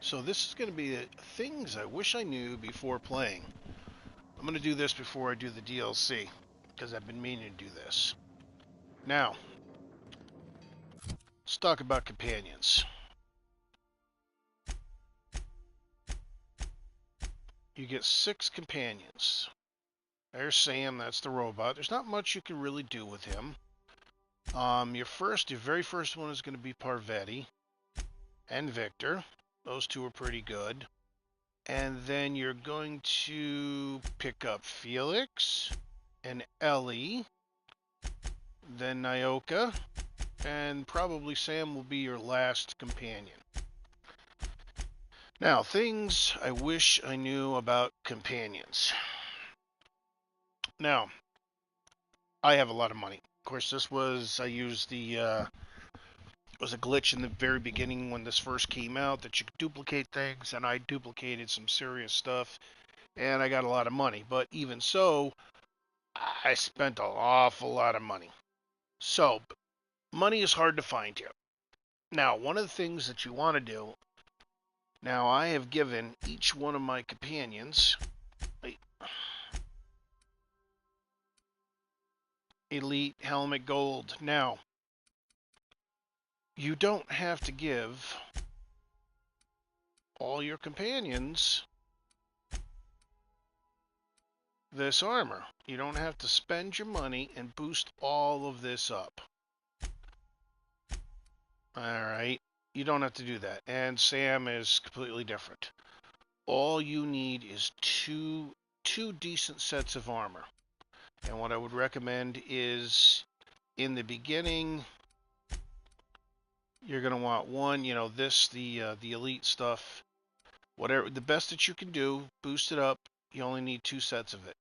So this is going to be things I wish I knew before playing. I'm going to do this before I do the DLC, because I've been meaning to do this. Now, let's talk about companions. You get 6 companions. There's Sam, that's the robot. There's not much you can really do with him. Your very first one is going to be Parvati and Victor. Those two are pretty good. And then you're going to pick up Felix and Ellie, then Nyoka, and probably Sam will be your last companion. Now, things I wish I knew about companions. Now, I have a lot of money. Of course, I used was a glitch in the very beginning when this first came out that you could duplicate things, and I duplicated some serious stuff, and I got a lot of money. But even so, I spent an awful lot of money. So, money is hard to find here. Now, one of the things that you want to do, now I have given each one of my companions Elite Helmet Gold. Now, you don't have to give all your companions this armor. You don't have to spend your money and boost all of this up. Alright, you don't have to do that. And Sam is completely different. All you need is two decent sets of armor. And what I would recommend is in the beginning, you're going to want one, the elite stuff, whatever, the best that you can do, boost it up. You only need 2 sets of it.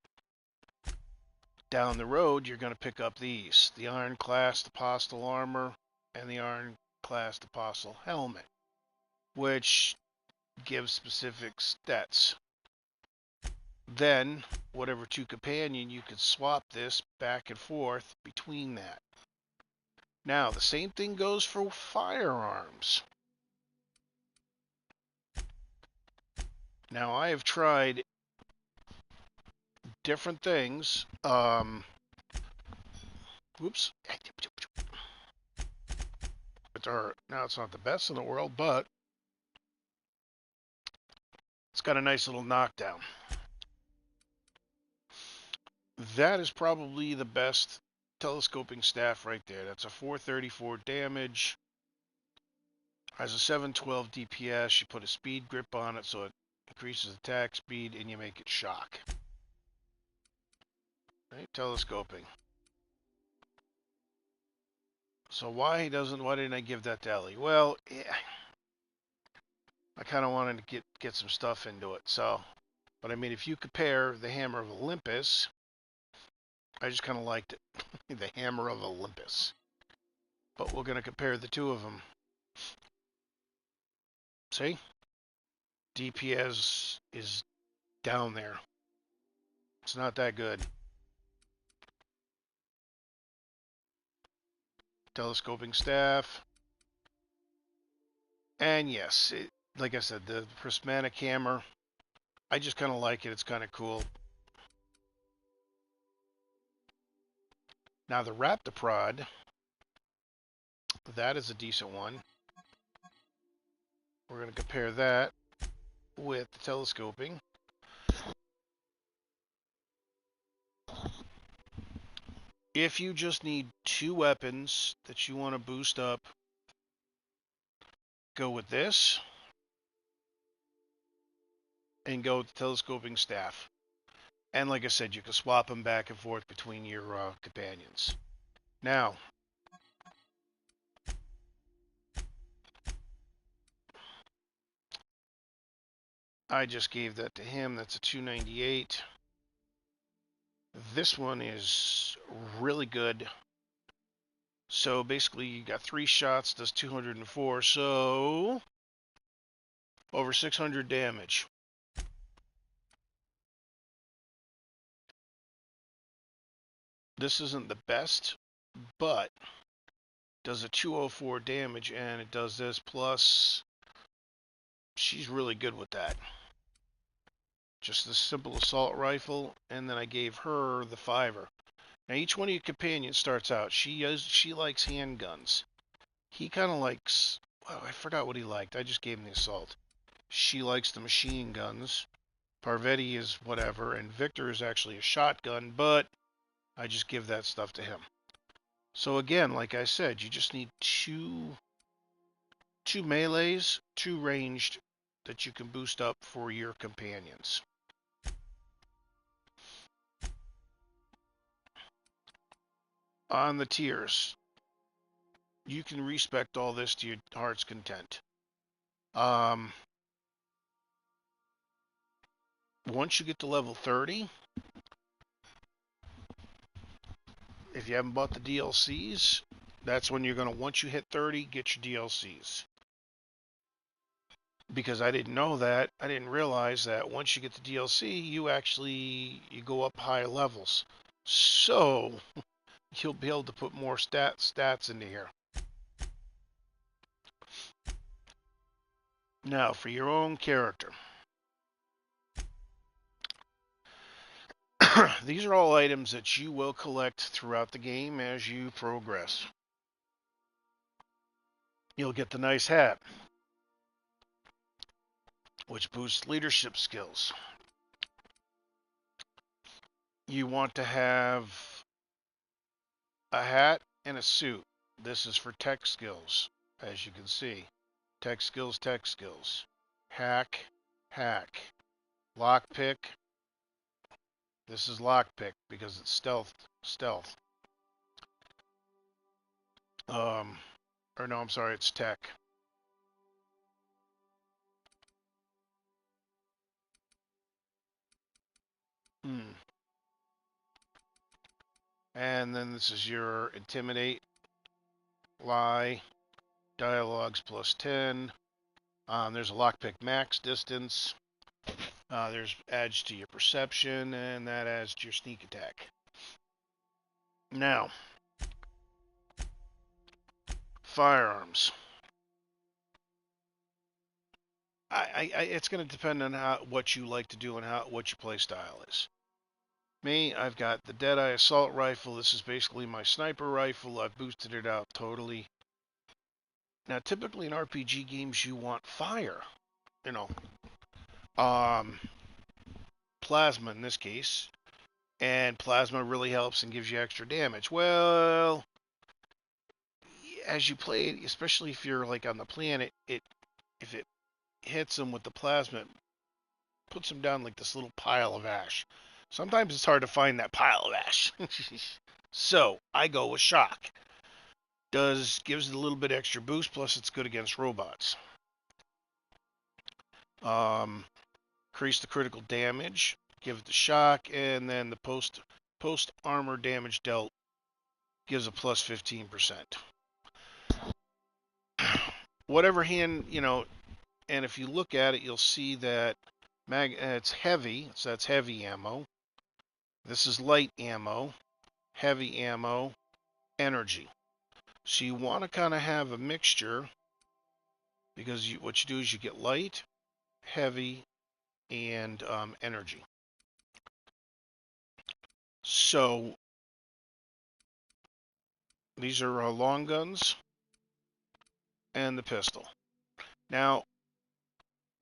Down the road, you're going to pick up these, the Iron-Classed Apostle Armor and the Iron-Classed Apostle Helmet, which gives specific stats. Then, whatever 2 companion, you can swap this back and forth between that. Now, the same thing goes for firearms. Now, I have tried different things. Whoops. Now, it's not the best in the world, but it's got a nice little knockdown. That is probably the best telescoping staff right there. That's a 434 damage. Has a 712 DPS. You put a speed grip on it so it increases attack speed and you make it shock. Right? Telescoping. So why didn't I give that to Ellie? Well, yeah, I kind of wanted to get some stuff into it. So, but I mean, if you compare the Hammer of Olympus, I just kind of liked it. The Hammer of Olympus. But we're going to compare the two of them. See? DPS is down there. It's not that good. Telescoping staff. And yes, like I said, the prismatic hammer, I just kind of like it. It's kind of cool. Now the Raptoprod, that is a decent one. We're going to compare that with the telescoping. If you just need 2 weapons that you want to boost up, go with this and go with the telescoping staff. And like I said, you can swap them back and forth between your companions. Now, I just gave that to him. That's a 298. This one is really good. So basically, you got 3 shots, does 204. So over 600 damage. This isn't the best, but does a 204 damage, and it does this plus she's really good with that. Just a simple assault rifle, and then I gave her the 5-er. Now each one of your companions starts out. She likes handguns. He kind of likes. Well, I forgot what he liked. I just gave him the assault. She likes the machine guns. Parvati is whatever, and Victor is actually a shotgun, but I just give that stuff to him. So again, like I said, you just need two melees, 2 ranged that you can boost up for your companions. On the tiers, you can respect all this to your heart's content. Once you get to level 30, if you haven't bought the DLCs, that's when you're going to, once you hit 30, get your DLCs. Because I didn't know that. I didn't realize that once you get the DLC, you go up higher levels. So you'll be able to put more stats into here. Now, for your own character. These are all items that you will collect throughout the game as you progress. You'll get the nice hat, which boosts leadership skills. You want to have a hat and a suit. This is for tech skills, as you can see. Tech skills, tech skills. Hack, hack. Lockpick. This is lockpick because it's stealth. Or no, I'm sorry, it's tech. And then this is your intimidate, lie, dialogues plus 10. There's a lockpick max distance. There's adds to your perception, and that adds to your sneak attack. Now, firearms. It's going to depend on what you like to do and what your play style is. Me, I've got the Deadeye assault rifle. This is basically my sniper rifle. I've boosted it out totally. Now, typically in RPG games, you want fire. You know, plasma in this case, and plasma really helps and gives you extra damage. Well, as you play it, especially if you're like on the planet, if it hits them with the plasma, it puts them down like this little pile of ash. Sometimes it's hard to find that pile of ash. So I go with shock. Gives it a little bit extra boost, plus it's good against robots. Increase the critical damage, give it the shock, and then the post armor damage dealt gives a plus 15%. Whatever hand, and if you look at it, you'll see that it's heavy, so that's heavy ammo. This is light ammo, heavy ammo, energy. So you want to kind of have a mixture, because what you do is you get light, heavy, and energy. So these are long guns and the pistol. Now,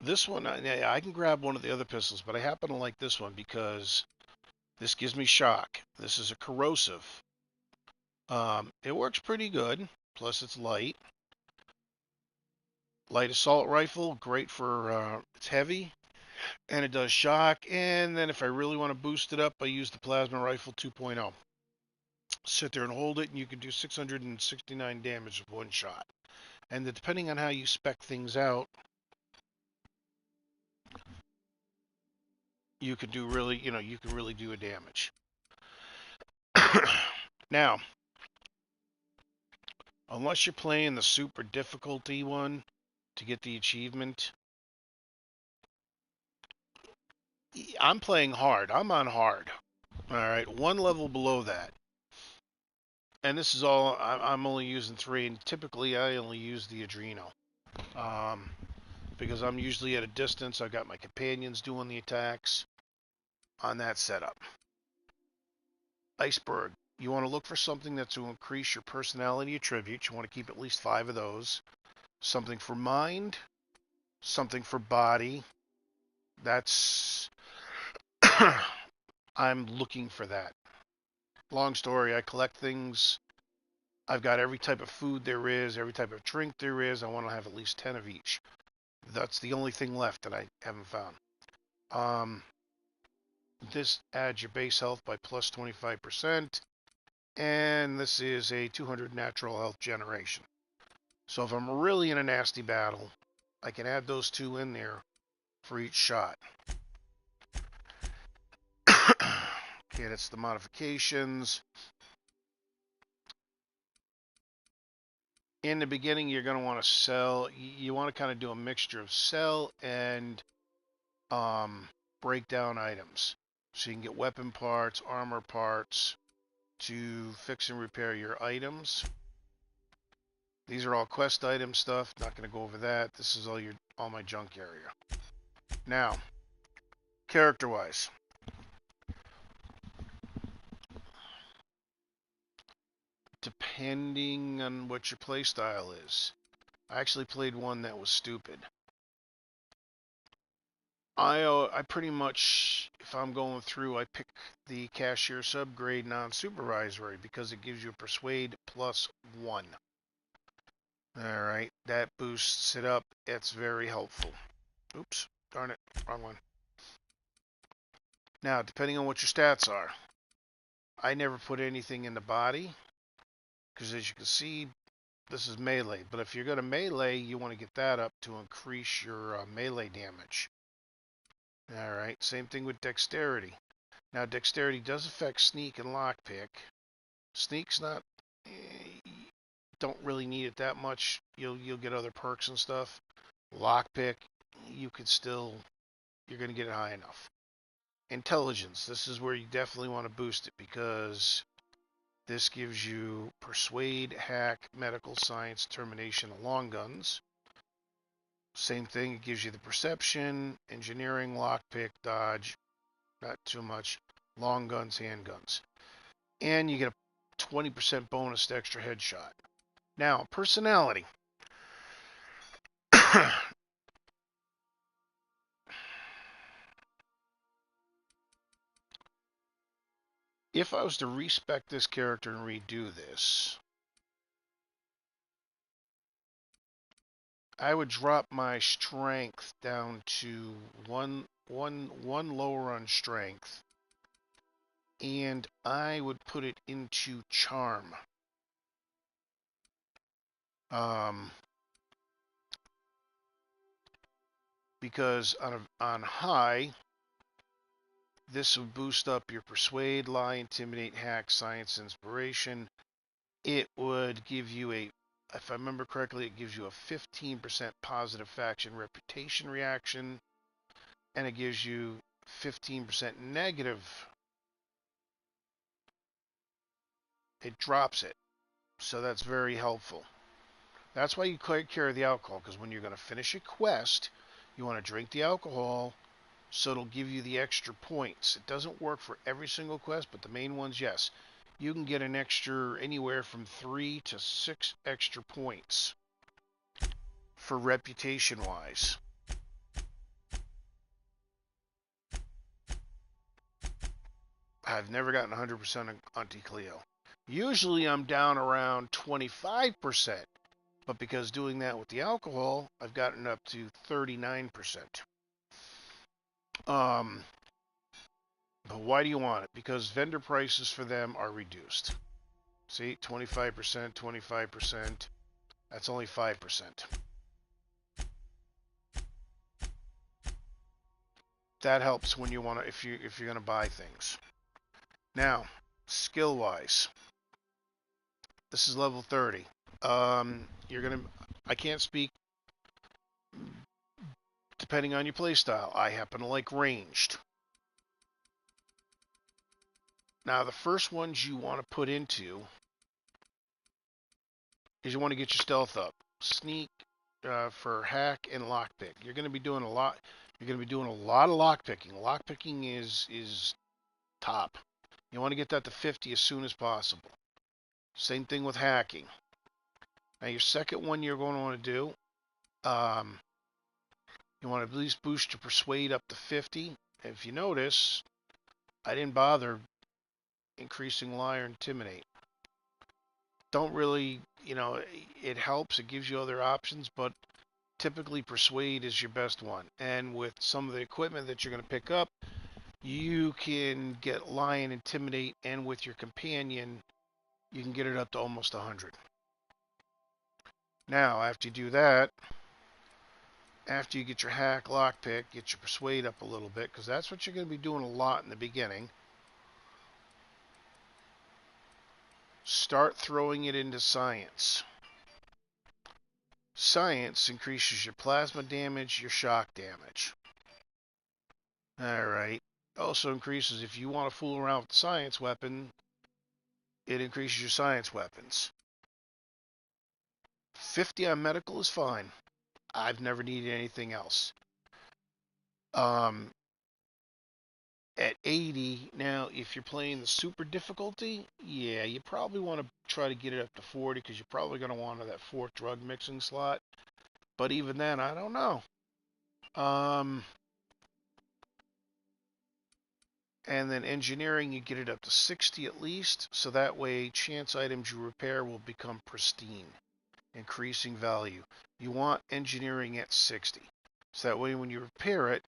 this one, I can grab one of the other pistols, but I happen to like this one because this gives me shock. This is a corrosive. It works pretty good, plus it's light. Light assault rifle, great for, it's heavy, and it does shock. And then if I really want to boost it up, I use the plasma rifle 2.0. Sit there and hold it, and you can do 669 damage with one shot. And depending on how you spec things out, you can really do a damage. Now, unless you're playing the super difficulty one to get the achievement, I'm playing hard. I'm on hard. All right, one level below that. And this is all, I'm only using 3, and typically I only use the Adreno. because I'm usually at a distance. I've got my companions doing the attacks on that setup. Iceberg. You want to look for something that's to increase your personality attributes. You want to keep at least 5 of those. Something for mind, something for body. That's I'm looking for that. Long story, I collect things. I've got every type of food there is, every type of drink there is. I want to have at least 10 of each. That's the only thing left that I haven't found. This adds your base health by plus 25%, and this is a 200 natural health generation. So if I'm really in a nasty battle, I can add those 2 in there for each shot. Okay, that's the modifications. In the beginning, you're going to want to sell. You want to kind of do a mixture of sell and break down items. So you can get weapon parts, armor parts to fix and repair your items. These are all quest item stuff. Not going to go over that. This is all my junk area. Now, character-wise. Depending on what your playstyle is. I actually played one that was stupid. I pretty much, if I'm going through, I pick the cashier subgrade non-supervisory because it gives you a persuade plus 1. Alright, that boosts it up. It's very helpful. Oops, darn it, wrong one. Now, depending on what your stats are, I never put anything in the body because as you can see, this is melee. But if you're going to melee, you want to get that up to increase your melee damage. Alright, same thing with dexterity. Now, dexterity does affect sneak and lockpick. Sneak's not, don't really need it that much. You'll get other perks and stuff. Lockpick, you could still, you're going to get it high enough. Intelligence, this is where you definitely want to boost it because this gives you persuade, hack, medical science, determination, and long guns. Same thing, it gives you the perception, engineering, lockpick, dodge, not too much, long guns, handguns. And you get a 20% bonus to extra headshot. Now, personality. If I was to respec this character and redo this, I would drop my strength down to one lower on strength, and I would put it into charm. Because on high, this would boost up your persuade, lie, intimidate, hack, science, inspiration. It would give you if I remember correctly, it gives you a 15% positive faction reputation reaction, and it gives you 15% negative. It drops it. So that's very helpful. That's why you carry the alcohol, because when you're going to finish a quest, you want to drink the alcohol, so it'll give you the extra points. It doesn't work for every single quest, but the main ones, yes. You can get an extra anywhere from 3 to 6 extra points for reputation-wise. I've never gotten 100% on Cleo. Usually I'm down around 25%, but because doing that with the alcohol, I've gotten up to 39%. But why do you want it? Because vendor prices for them are reduced. See, 25%, 25%. That's only 5%. That helps when you want to, if you're going to buy things. Now, skill-wise, this is level 30. You're gonna. I can't speak depending on your playstyle. I happen to like ranged. Now, the first ones you want to put into is you want to get your stealth up. Sneak, for hack and lockpick. You're going to be doing a lot. You're going to be doing a lot of lockpicking. Lockpicking is top. You want to get that to 50 as soon as possible. Same thing with hacking. Now your second one you're going to want to do, you want to at least boost your persuade up to 50. If you notice, I didn't bother increasing lie or intimidate. Don't really, it helps. It gives you other options, but typically persuade is your best one. And with some of the equipment that you're going to pick up, you can get lie and intimidate, and with your companion, you can get it up to almost 100. Now, after you do that, after you get your hack, lockpick, get your persuade up a little bit, because that's what you're going to be doing a lot in the beginning. Start throwing it into science. Science increases your plasma damage, your shock damage. Alright. Also increases, if you want to fool around with the science weapon, it increases your science weapons. 50 on medical is fine. I've never needed anything else. At 80, now if you're playing the super difficulty, yeah, you probably want to try to get it up to 40 because you're probably going to want that fourth drug mixing slot. But even then, I don't know. And then engineering, you get it up to 60 at least, so that way chance items you repair will become pristine, increasing value. You want engineering at 60, so that way when you repair it,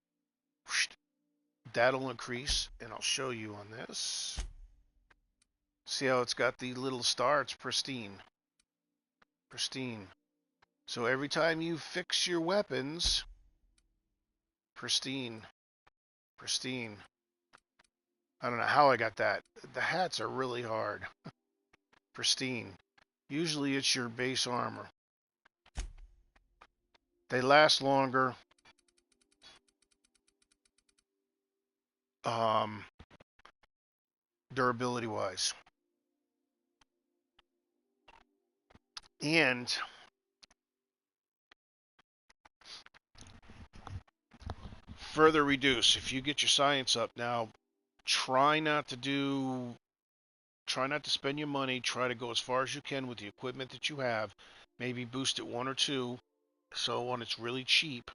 that'll increase, and I'll show you on this. See how it's got the little star? It's pristine. Pristine. So every time you fix your weapons, pristine. Pristine. I don't know how I got that. The hats are really hard. Pristine. Usually it's your base armor. They last longer. Durability wise. And further reduce. If you get your science up now, try not to spend your money. Try to go as far as you can with the equipment that you have. Maybe boost it 1 or 2. So when it's really cheap,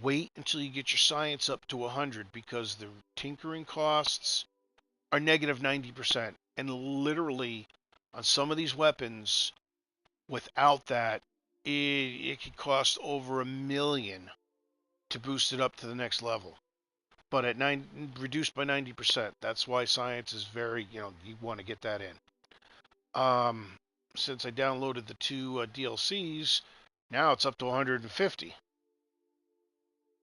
wait until you get your science up to 100 because the tinkering costs are negative 90%. And literally, on some of these weapons, without that, it could cost over $1 million to boost it up to the next level. But at reduced by 90%. That's why science is very, you want to get that in. Since I downloaded the 2 DLCs, now it's up to 150.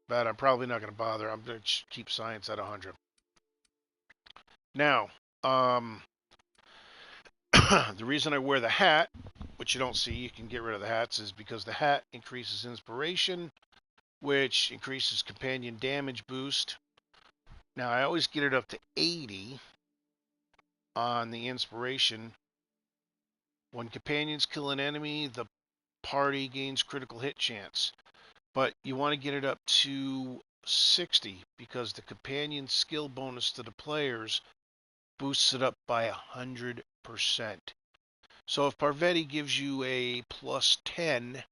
But I'm probably not going to bother. I'm going to keep science at 100. Now, the reason I wear the hat, which you don't see, you can get rid of the hats, is because the hat increases inspiration, which increases companion damage boost. Now, I always get it up to 80 on the inspiration. When companions kill an enemy, the party gains critical hit chance. But you want to get it up to 60 because the companion skill bonus to the players boosts it up by 100%. So if Parvati gives you a plus 10,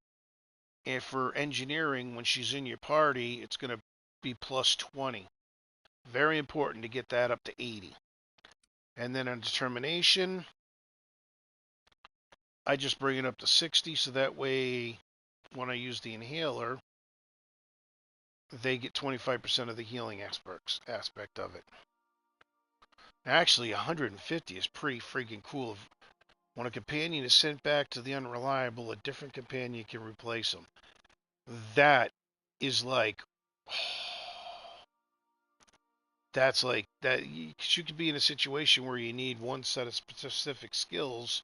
and for engineering, when she's in your party, it's going to be plus 20. Very important to get that up to 80. And then on determination, I just bring it up to 60, so that way when I use the inhaler, they get 25% of the healing aspect of it. Actually, 150 is pretty freaking cool. When a companion is sent back to the unreliable, a different companion can replace them. That is like, that's like that. You could be in a situation where you need one set of specific skills,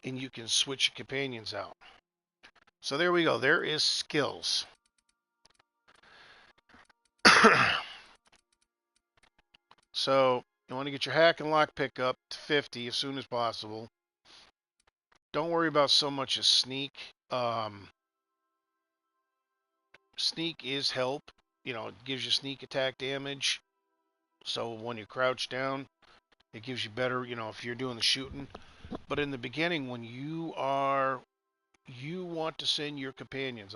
and you can switch companions out. So there we go. There is skills. So you want to get your hack and lockpick up to 50 as soon as possible. Don't worry about so much as sneak. Um, sneak is help. It gives you sneak attack damage. So when you crouch down, it gives you better, if you're doing the shooting. But in the beginning, when you want to send your companions.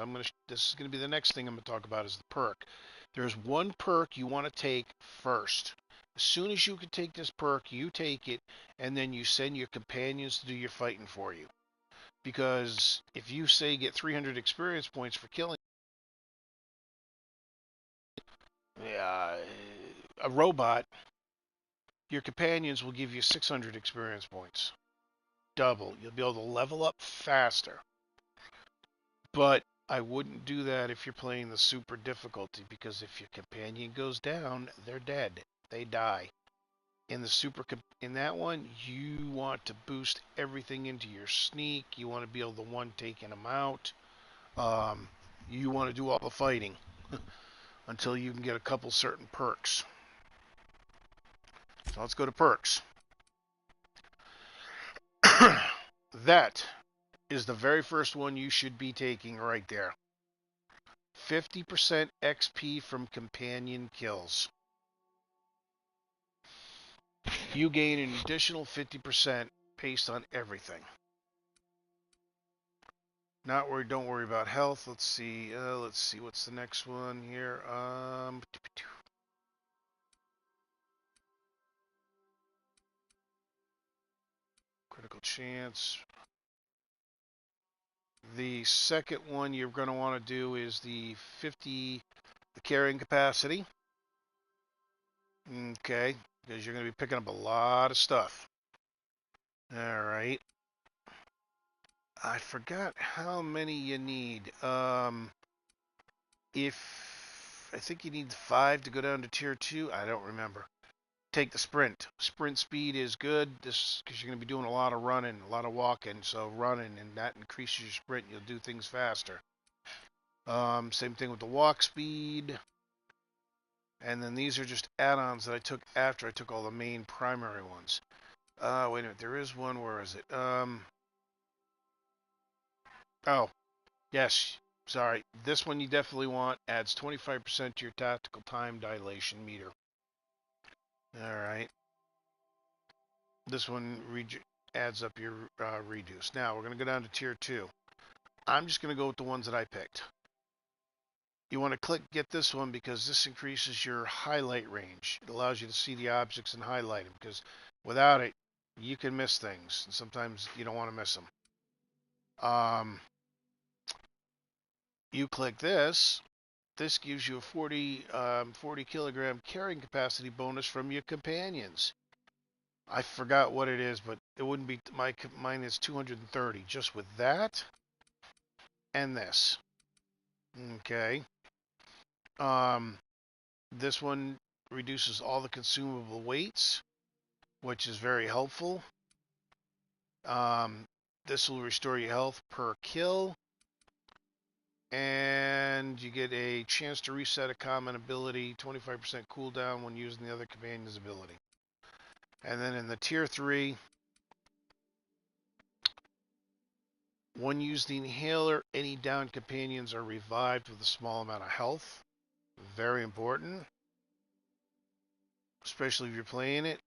This is gonna be the next thing I'm gonna talk about is the perk. There's one perk you want to take first. As soon as you can take this perk, you take it, and then you send your companions to do your fighting for you. Because if you say get 300 experience points for killing uh, a robot, your companions will give you 600 experience points. Double. You'll be able to level up faster. But I wouldn't do that if you're playing the super difficulty, because if your companion goes down, they're dead. They die. In that one, you want to boost everything into your sneak. You want to be able to one taking them out. Um, you want to do all the fighting until you can get a couple certain perks. So let's go to perks. That is the very first one you should be taking right there. 50% XP from companion kills. You gain an additional 50% based on everything. Don't worry about health. Let's see what's the next one here. Critical chance. The second one you're going to want to do is the carrying capacity. Okay, because you're going to be picking up a lot of stuff. All right. I forgot how many you need. If I think you need 5 to go down to tier 2. I don't remember. Take the sprint. Sprint speed is good. This because you're going to be doing a lot of running, a lot of walking. So running, and that increases your sprint. You'll do things faster. Same thing with the walk speed. And then these are just add-ons that I took after I took all the main primary ones. Wait a minute. There is one. Where is it? Oh, yes. Sorry. This one you definitely want. Adds 25% to your tactical time dilation meter. All right. This one adds up your reduce. Now we're going to go down to tier 2. I'm just going to go with the ones that I picked. You want to get this one because this increases your highlight range. It allows you to see the objects and highlight them, because without it, you can miss things. And sometimes you don't want to miss them. You click this. This gives you a 40 kilogram carrying capacity bonus from your companions. I forgot what it is, but it wouldn't be mine is 230 just with that and this. Okay. This one reduces all the consumable weights, which is very helpful. This will restore your health per kill, and you get a chance to reset a common ability, 25% cooldown when using the other companion's ability. And then in the tier 3, when used the inhaler, any downed companions are revived with a small amount of health. Very important, especially if you're playing it.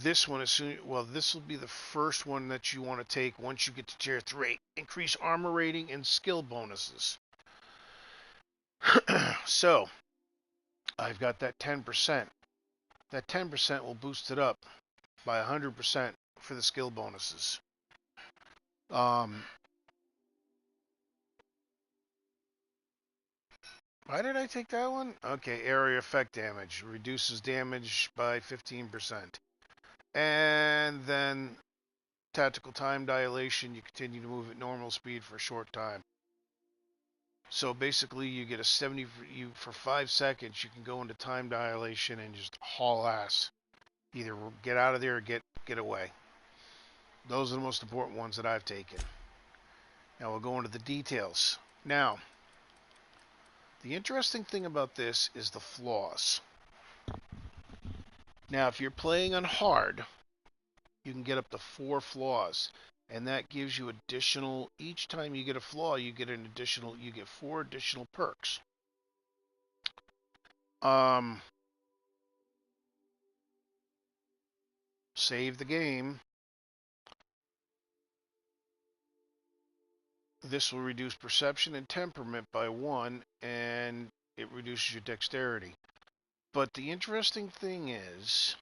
This one this will be the first one that you want to take once you get to tier 3. Increase armor rating and skill bonuses. So, I've got that 10%. That 10% will boost it up by 100% for the skill bonuses. Why did I take that one? Okay, area effect damage. Reduces damage by 15%. And then tactical time dilation. You continue to move at normal speed for a short time. So basically, you get a 70. For 5 seconds, you can go into time dilation and just haul ass. Either get out of there or get away. Those are the most important ones that I've taken. Now we'll go into the details. Now, the interesting thing about this is the flaws. Now, if you're playing on hard, you can get up to 4 flaws. And that gives you additional, each time you get a flaw, you get 4 additional perks. Save the game. This will reduce perception and temperament by 1, and it reduces your dexterity. But the interesting thing is,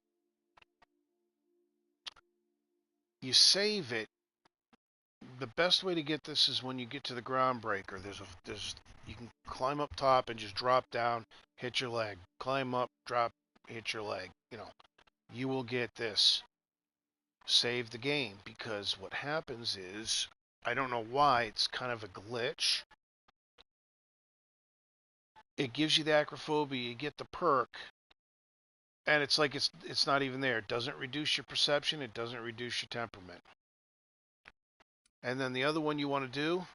you save it. The best way to get this is when you get to the Groundbreaker. You can climb up top and just drop down, hit your leg. Climb up, drop, hit your leg. You will get this. Save the game, because what happens is, I don't know why, it's kind of a glitch. It gives you the acrophobia, you get the perk, and it's like it's not even there. It doesn't reduce your perception, it doesn't reduce your temperament. And then the other one you want to do,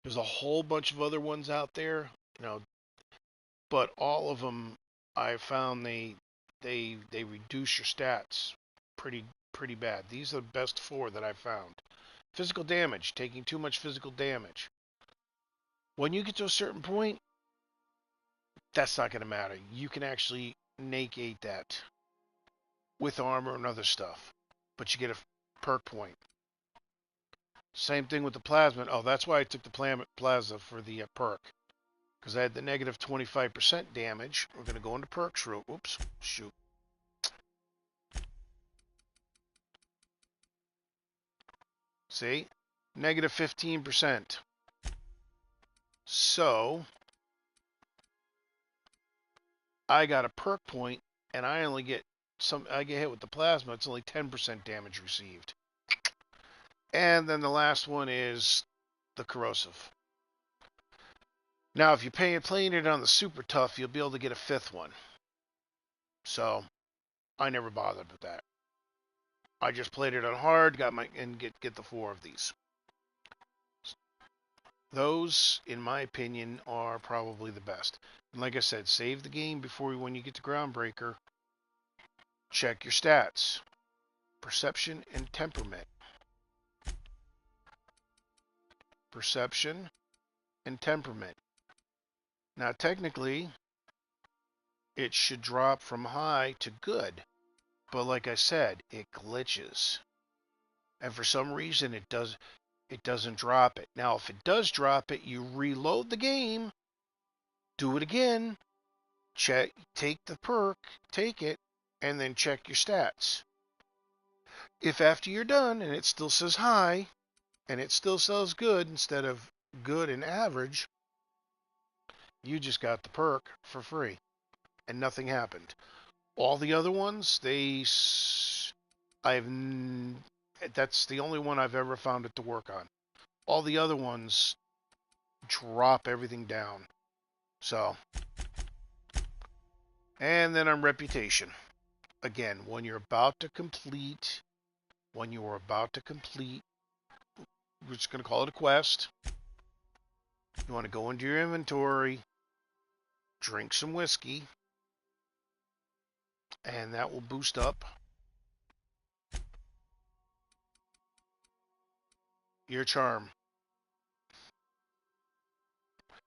there's a whole bunch of other ones out there, but all of them I found they reduce your stats pretty bad. These are the best 4 that I found. Physical damage, taking too much physical damage. When you get to a certain point, that's not going to matter. You can actually negate that with armor and other stuff, but you get a perk point. Same thing with the plasma. Oh, that's why I took the plasma for the perk, because I had the negative 25% damage. We're going to go into perks route. Oops, shoot. See? Negative 15%. So, I got a perk point, and I get hit with the plasma. It's only 10% damage received. And then the last one is the corrosive. Now, if you're playing it on the super tough, you'll be able to get a 5th one. So, I never bothered with that. I just played it on hard, get the 4 of these. Those, in my opinion, are probably the best. And like I said, save the game when you get to Groundbreaker. Check your stats. Perception and temperament. Perception and temperament. Now, technically, it should drop from high to good. But like I said, it glitches. And for some reason, it doesn't drop it. Now, if it does drop it, you reload the game, do it again, take the perk, take it, and then check your stats. If after you're done and it still says high, and it still says good instead of good and average, you just got the perk for free, and nothing happened. All the other ones, that's the only one I've ever found it to work on. All the other ones drop everything down. So, and then on reputation. Again, when you are about to complete, we're just going to call it a quest. You want to go into your inventory, drink some whiskey, and that will boost up your charm.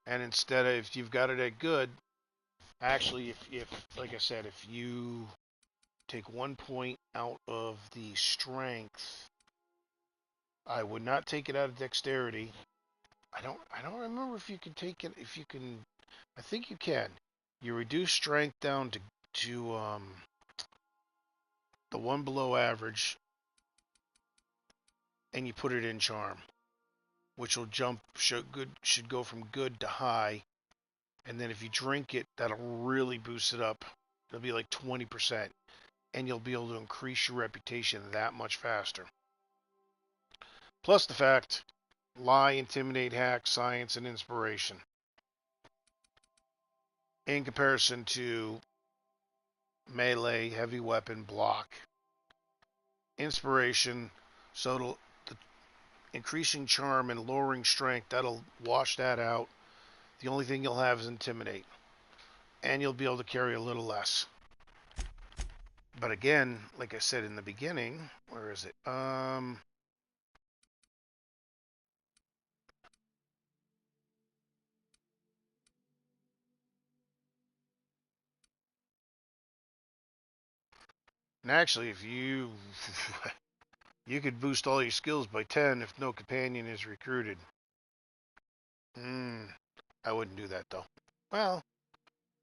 And instead of, if you've got it at good, actually, if like I said, if you take 1 point out of the strength, I would not take it out of dexterity. I don't remember if you can take it. If you can, I think you can. You reduce strength down to the one below average, and you put it in charm, which will should go from good to high, and then if you drink it, that'll really boost it up. It'll be like 20%, and you'll be able to increase your reputation that much faster. Plus the fact, lie, intimidate, hack, science, and inspiration. In comparison to melee, heavy weapon, block, inspiration, so the increasing charm and lowering strength, that'll wash that out. The only thing you'll have is intimidate, and you'll be able to carry a little less. But again, like I said in the beginning, where is it? And actually, if you you could boost all your skills by 10 if no companion is recruited. I wouldn't do that though. Well,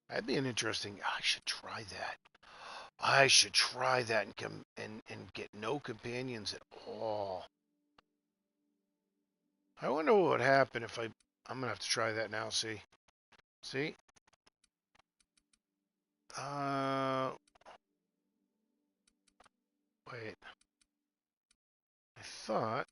that'd be an interesting. I should try that. I should try that and come and get no companions at all. I wonder what would happen if I'm gonna have to try that now. See. Uh, wait. I thought.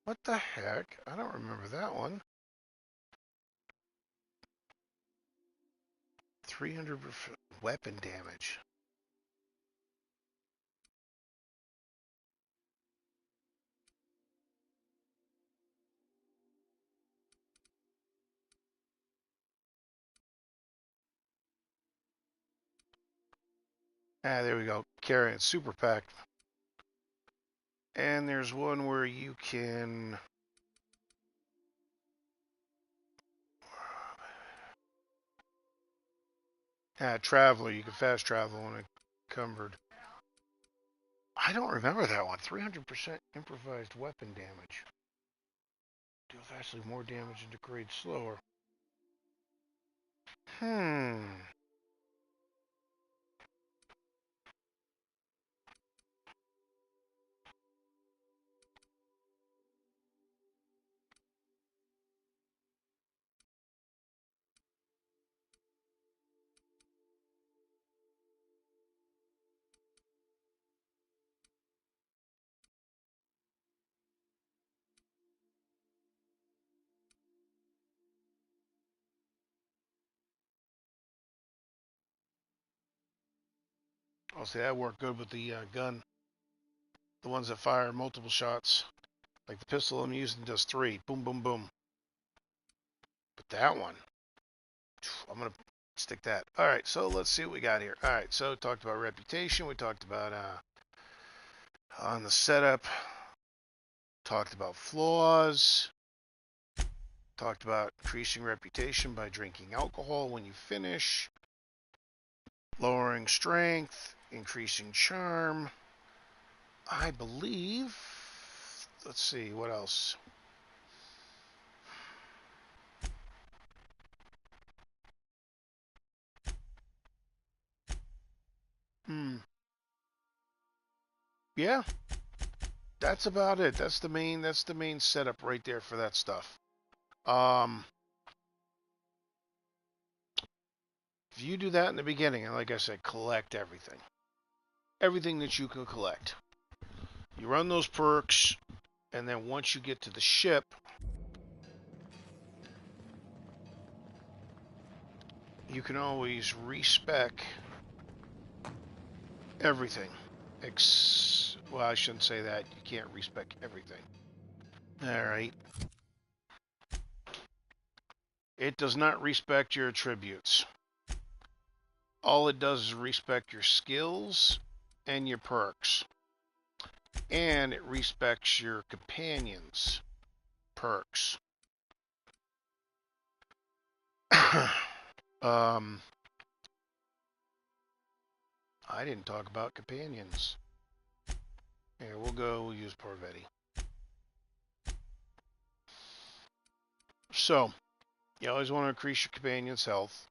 What the heck? I don't remember that one. 300 weapon damage. Ah, there we go. Carrying super pack. And there's one where you can. Traveler. You can fast travel unencumbered. I don't remember that one. 300% improvised weapon damage. Deals actually more damage and degrades slower. Hmm. I'll say that worked good with the gun. The ones that fire multiple shots. Like the pistol I'm using does 3. Boom, boom, boom. But that one, I'm going to stick that. All right, so let's see what we got here. All right, so talked about reputation. We talked about on the setup. Talked about flaws. Talked about increasing reputation by drinking alcohol when you finish. Lowering strength. Increasing charm. I believe. Let's see, what else? Yeah, that's about it. That's the main setup right there for that stuff. Um, if you do that in the beginning, and like I said, collect everything. Everything that you can collect. You run those perks, and then once you get to the ship, you can always respec everything. Well, I shouldn't say that. You can't respec everything. All right. It does not respect your attributes. All it does is respect your skills and your perks. And it respects your companions' perks. um, I didn't talk about companions. Here, we'll use Parvati. So, you always want to increase your companion's health.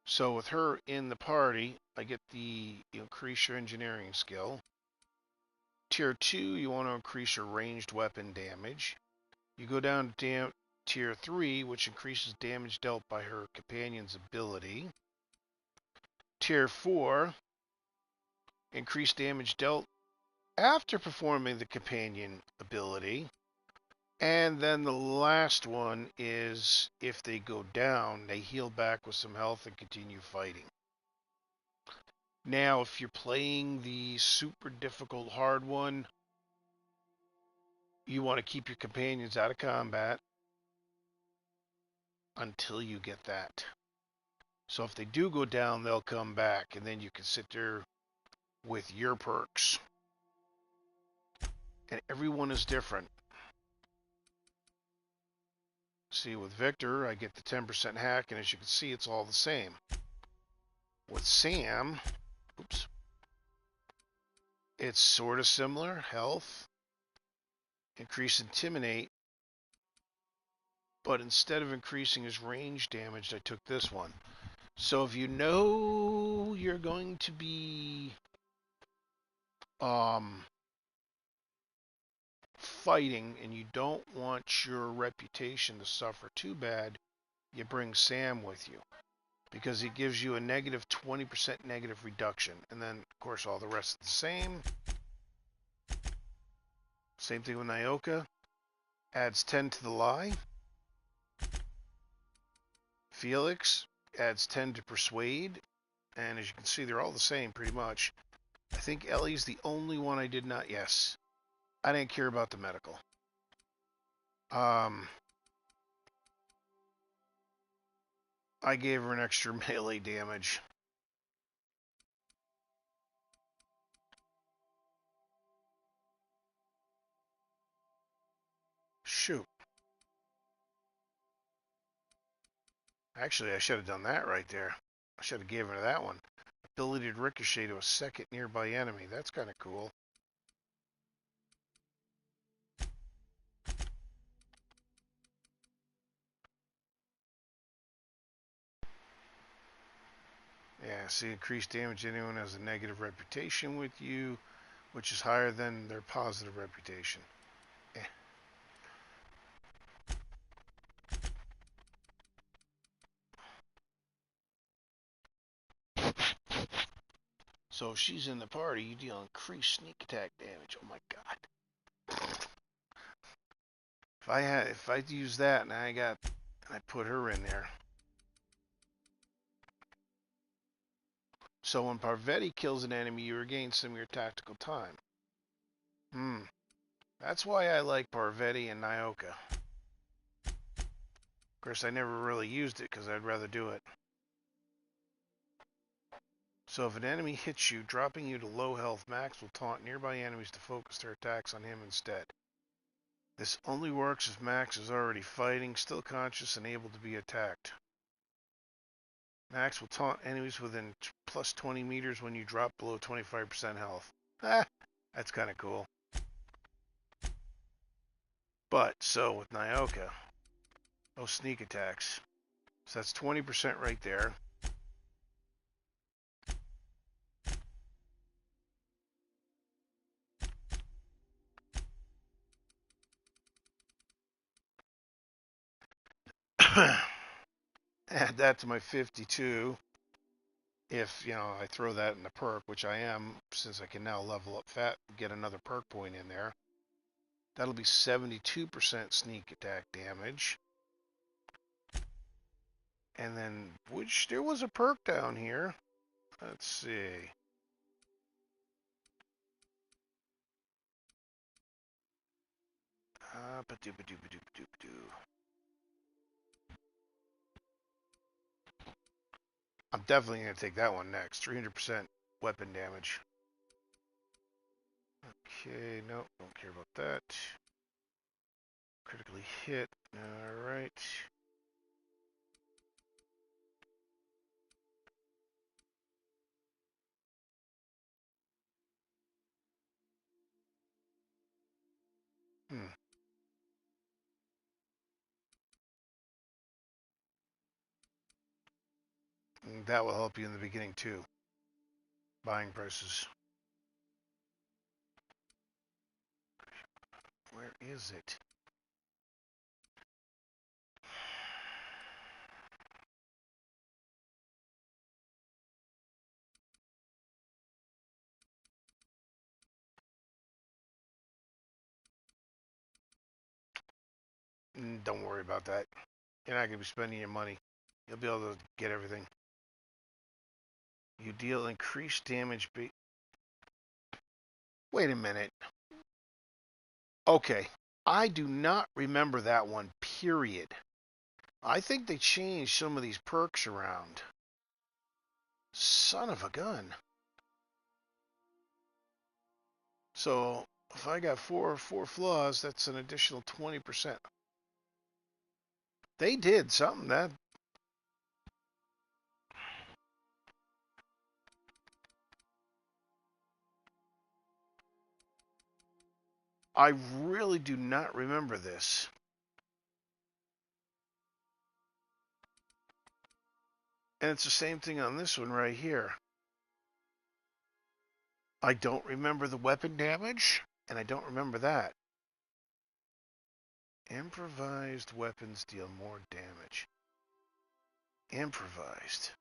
So with her in the party, I get the increase your engineering skill. Tier 2, you want to increase your ranged weapon damage. You go down to Tier 3, which increases damage dealt by her companion's ability. Tier 4, increase damage dealt after performing the companion ability. And then the last one is if they go down, they heal back with some health and continue fighting. Now, if you're playing the super difficult hard one, you want to keep your companions out of combat until you get that. So if they do go down, they'll come back, and then you can sit there with your perks. And everyone is different. See, with Victor, I get the 10% hack, and as you can see, it's all the same. With Sam, oops, it's sort of similar. Health, increase Intimidate, but instead of increasing his range damage, I took this one. So if you know you're going to be fighting and you don't want your reputation to suffer too bad, you bring Sam with you because he gives you a negative 20% negative reduction. And then, of course, all the rest is the same. Same thing with Nyoka. Adds 10 to the lie. Felix adds 10 to persuade. And as you can see, they're all the same pretty much. I think Ellie's the only one I did not. Yes. I didn't care about the medical. I gave her an extra melee damage. Shoot. Actually, I should have done that right there. I should have given her that one. Ability to ricochet to a second nearby enemy. That's kind of cool. Yeah, see, increased damage. Anyone has a negative reputation with you, which is higher than their positive reputation. So if she's in the party, you deal increased sneak attack damage. Oh my god. If I use that and I put her in there. So when Parvati kills an enemy, you regain some of your tactical time. That's why I like Parvati and Nyoka. Of course, I never really used it because I'd rather do it. So if an enemy hits you, dropping you to low health, Max will taunt nearby enemies to focus their attacks on him instead. This only works if Max is already fighting, still conscious, and able to be attacked. Max will taunt enemies within plus 20 meters when you drop below 25% health. That's kind of cool. But, so with Nyoka, sneak attacks. So that's 20% right there. Add that to my 52. If, I throw that in the perk, which I am, since I can now level up fat, get another perk point in there. That'll be 72% sneak attack damage. And then, which, there was a perk down here. Let's see. I'm definitely going to take that one next. 300% weapon damage. Okay, no, don't care about that. Critically hit. Alright. That will help you in the beginning too. Buying prices. Where is it? Don't worry about that. You're not going to be spending your money. You'll be able to get everything. You deal increased damage. Wait a minute. Okay. I do not remember that one, period. I think they changed some of these perks around. Son of a gun. So if I got four flaws, that's an additional 20%. They did something that I really do not remember this. And it's the same thing on this one right here. I don't remember the weapon damage, and I don't remember that. Improvised weapons deal more damage. Improvised.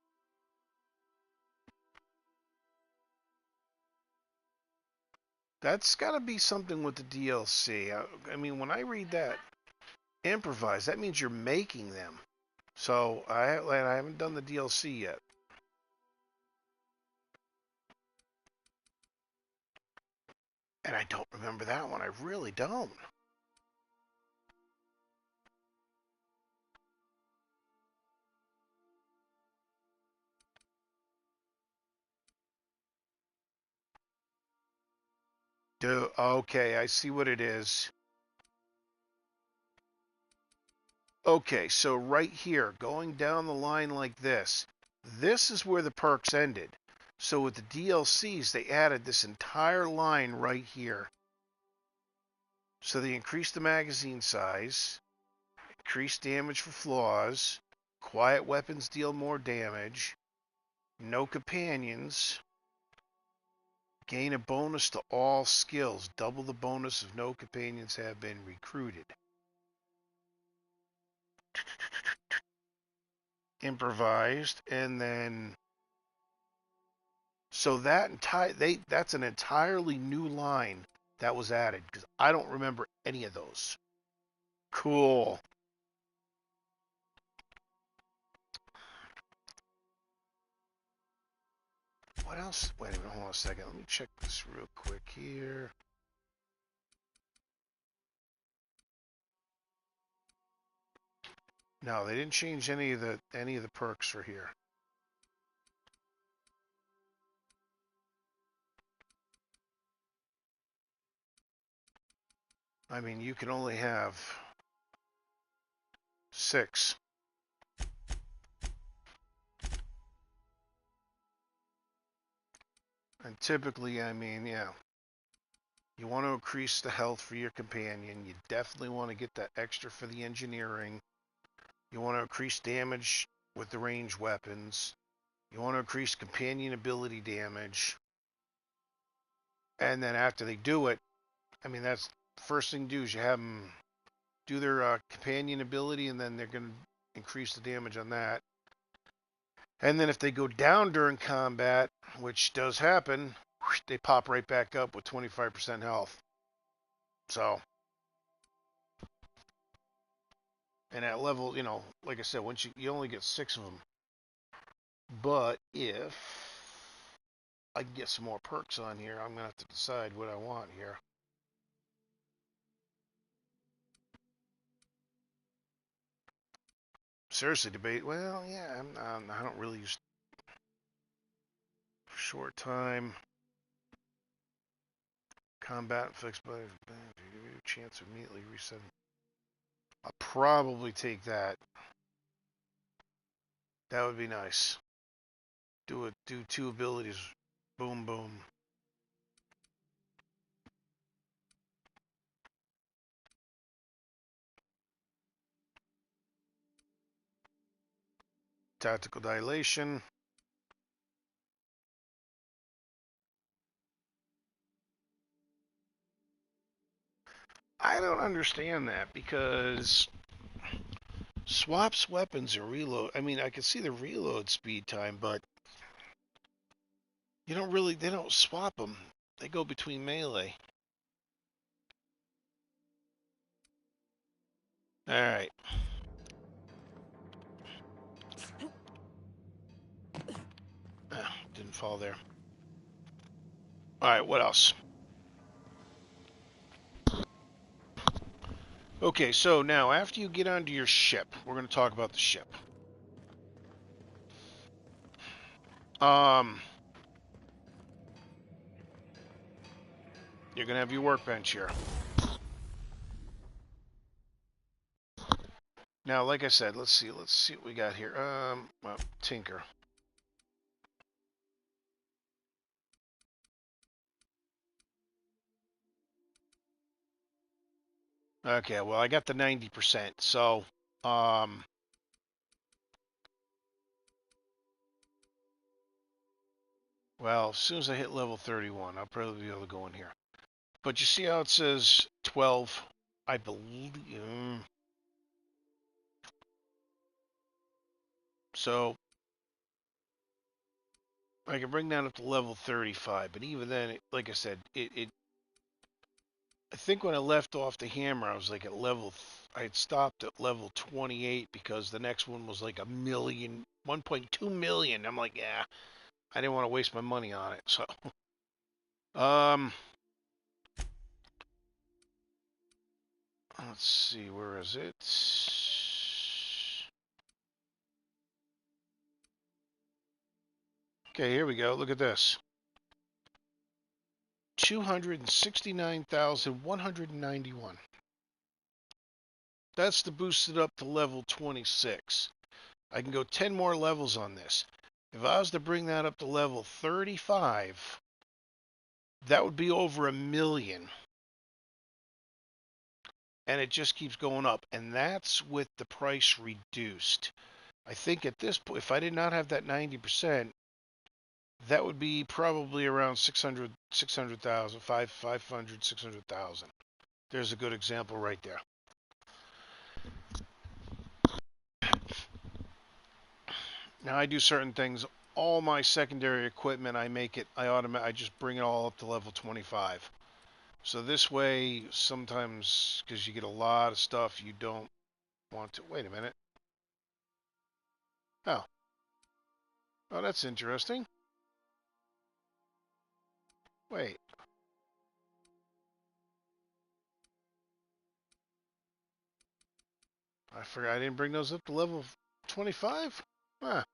That's got to be something with the DLC. I mean, when I read that, improvised, that means you're making them. So I haven't done the DLC yet. And I don't remember that one. I really don't. Okay, I see what it is. Okay, so right here, going down the line like this is where the perks ended. So with the DLCs, they added this entire line right here. So they increased the magazine size, increased damage for flaws, quiet weapons deal more damage, no companions, gain a bonus to all skills, double the bonus if no companions have been recruited. Improvised, and then so that's an entirely new line that was added because I don't remember any of those. Cool. What else? Wait a minute, hold on a second. Let me check this real quick here. No, they didn't change any of the perks for here. I mean, you can only have 6. And typically, I mean, yeah, you want to increase the health for your companion. You definitely want to get that extra for the engineering. You want to increase damage with the range weapons. You want to increase companion ability damage. And then after they do it, I mean, that's the first thing to do is you have them do their companion ability, and then they're going to increase the damage on that. And then if they go down during combat, which does happen, they pop right back up with 25% health. So, and at level, like I said, once you only get 6 of them. But if I can get some more perks on here, I'm going to have to decide what I want here. Seriously, debate. Well, yeah, I don't really use short time. Combat fixed by chance of immediately resetting. I'll probably take that. That would be nice. Do 2 abilities. Boom, boom. Tactical dilation. I don't understand that because swaps weapons and reload. I mean, I can see the reload speed time, but they don't swap them. They go between melee. Alright. Didn't fall there. Alright, what else? Okay, so now after you get onto your ship, we're going to talk about the ship. You're going to have your workbench here. Now, like I said, let's see what we got here. Well, tinker. Okay, well, I got the 90%, so, well, as soon as I hit level 31, I'll probably be able to go in here. But you see how it says 12? I believe. So I can bring that up to level 35, but even then, like I said, I think when I left off the hammer, I was like at level. I had stopped at level 28 because the next one was like 1.2 million. I'm like, yeah, I didn't want to waste my money on it. So, let's see, where is it? Okay, here we go. Look at this. 269,191. That's to boost it up to level 26. I can go 10 more levels on this. If I was to bring that up to level 35, that would be over 1 million. And it just keeps going up. And that's with the price reduced. I think at this point, if I did not have that 90%, that would be probably around 600,000, 500, 600,000. There's a good example right there. Now I do certain things. All my secondary equipment, I just bring it all up to level 25. So this way, sometimes, because you get a lot of stuff you don't want to. Wait a minute. Oh. Oh, that's interesting. Wait. I forgot I didn't bring those up to level 25? Huh.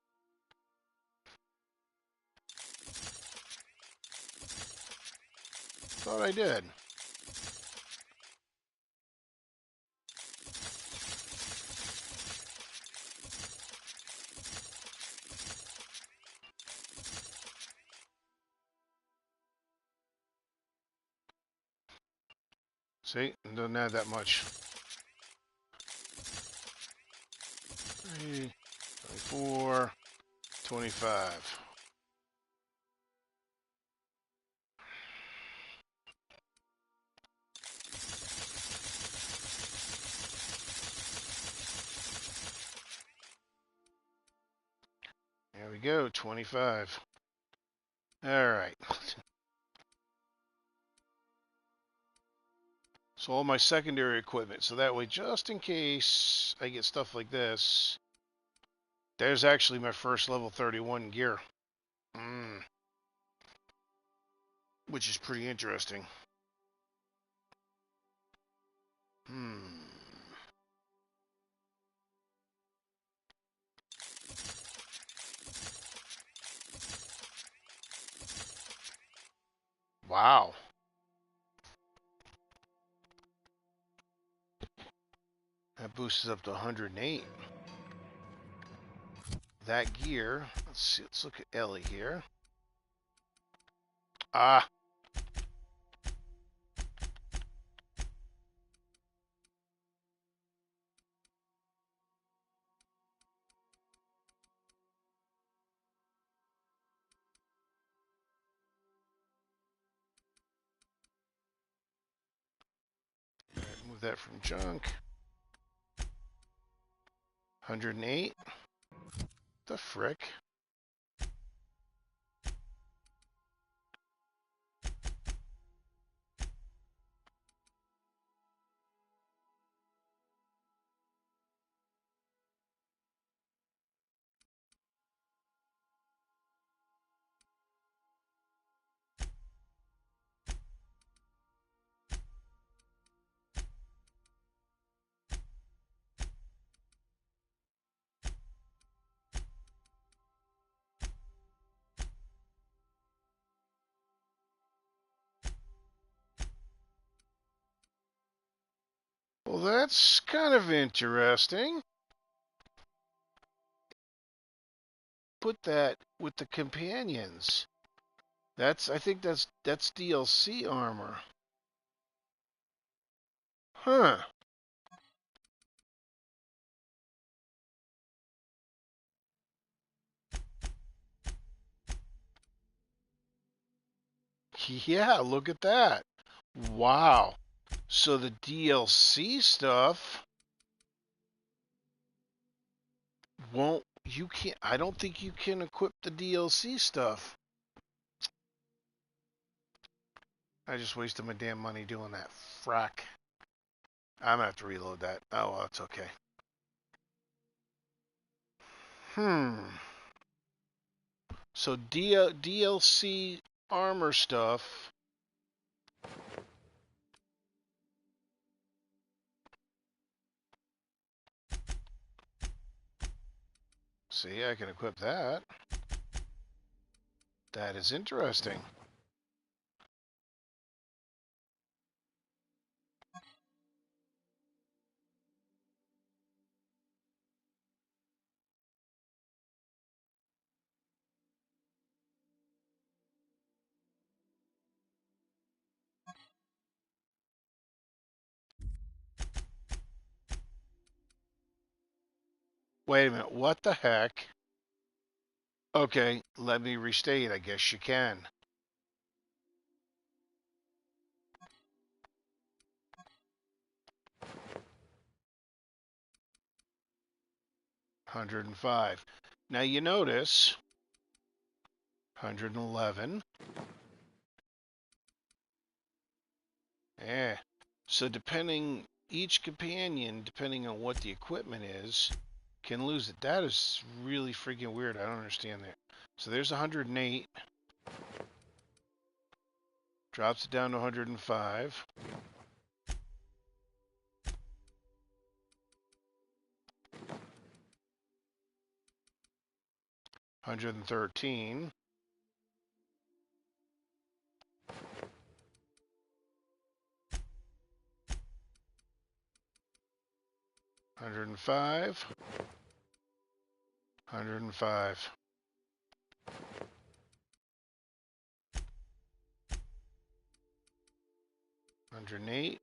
Thought I did. See? It doesn't add that much. 3, 24, 25. There we go, 25. All right. So all my secondary equipment. So that way, just in case I get stuff like this, there's actually my first level 31 gear. Which is pretty interesting. Wow. That boosts up to 108. That gear, let's see, let's look at Ellie here. Ah. All right, move that from junk. 108. The frick? Well, that's kind of interesting. Put that with the companions. I think that's DLC armor. Huh. Yeah, look at that. Wow. So the DLC stuff won't you can't I don't think you can equip the DLC stuff. I just wasted my damn money doing that. Frack. I'm gonna have to reload that. Oh well, it's okay. Hmm. So DLC armor stuff. See, I can equip that. That is interesting. Wait a minute. What the heck? Okay, let me restate. I guess you can. 105. Now you notice 111. Eh. So each companion, depending on what the equipment is, can lose it. That is really freaking weird. I don't understand that. So there's 108. Drops it down to 105. 113. 105. 105. 108.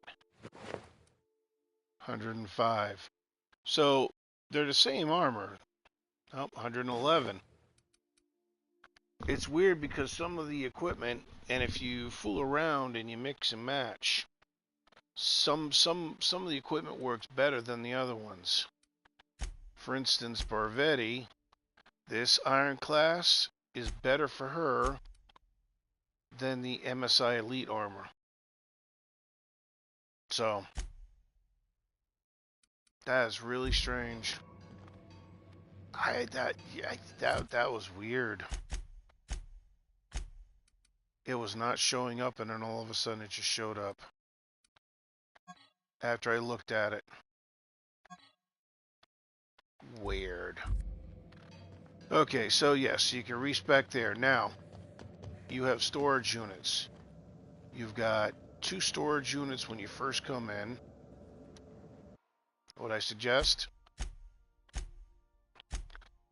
105. So they're the same armor. Oh, 111. It's weird because some of the equipment, and if you fool around and you mix and match, some of the equipment works better than the other ones. For instance, Barvetti, this Iron Class is better for her than the MSI Elite armor. So that is really strange. That was weird. It was not showing up, and then all of a sudden it just showed up after I looked at it. Weird. Okay, so yes, you can respec there. Now, you have storage units. You've got 2 storage units when you first come in. What I suggest,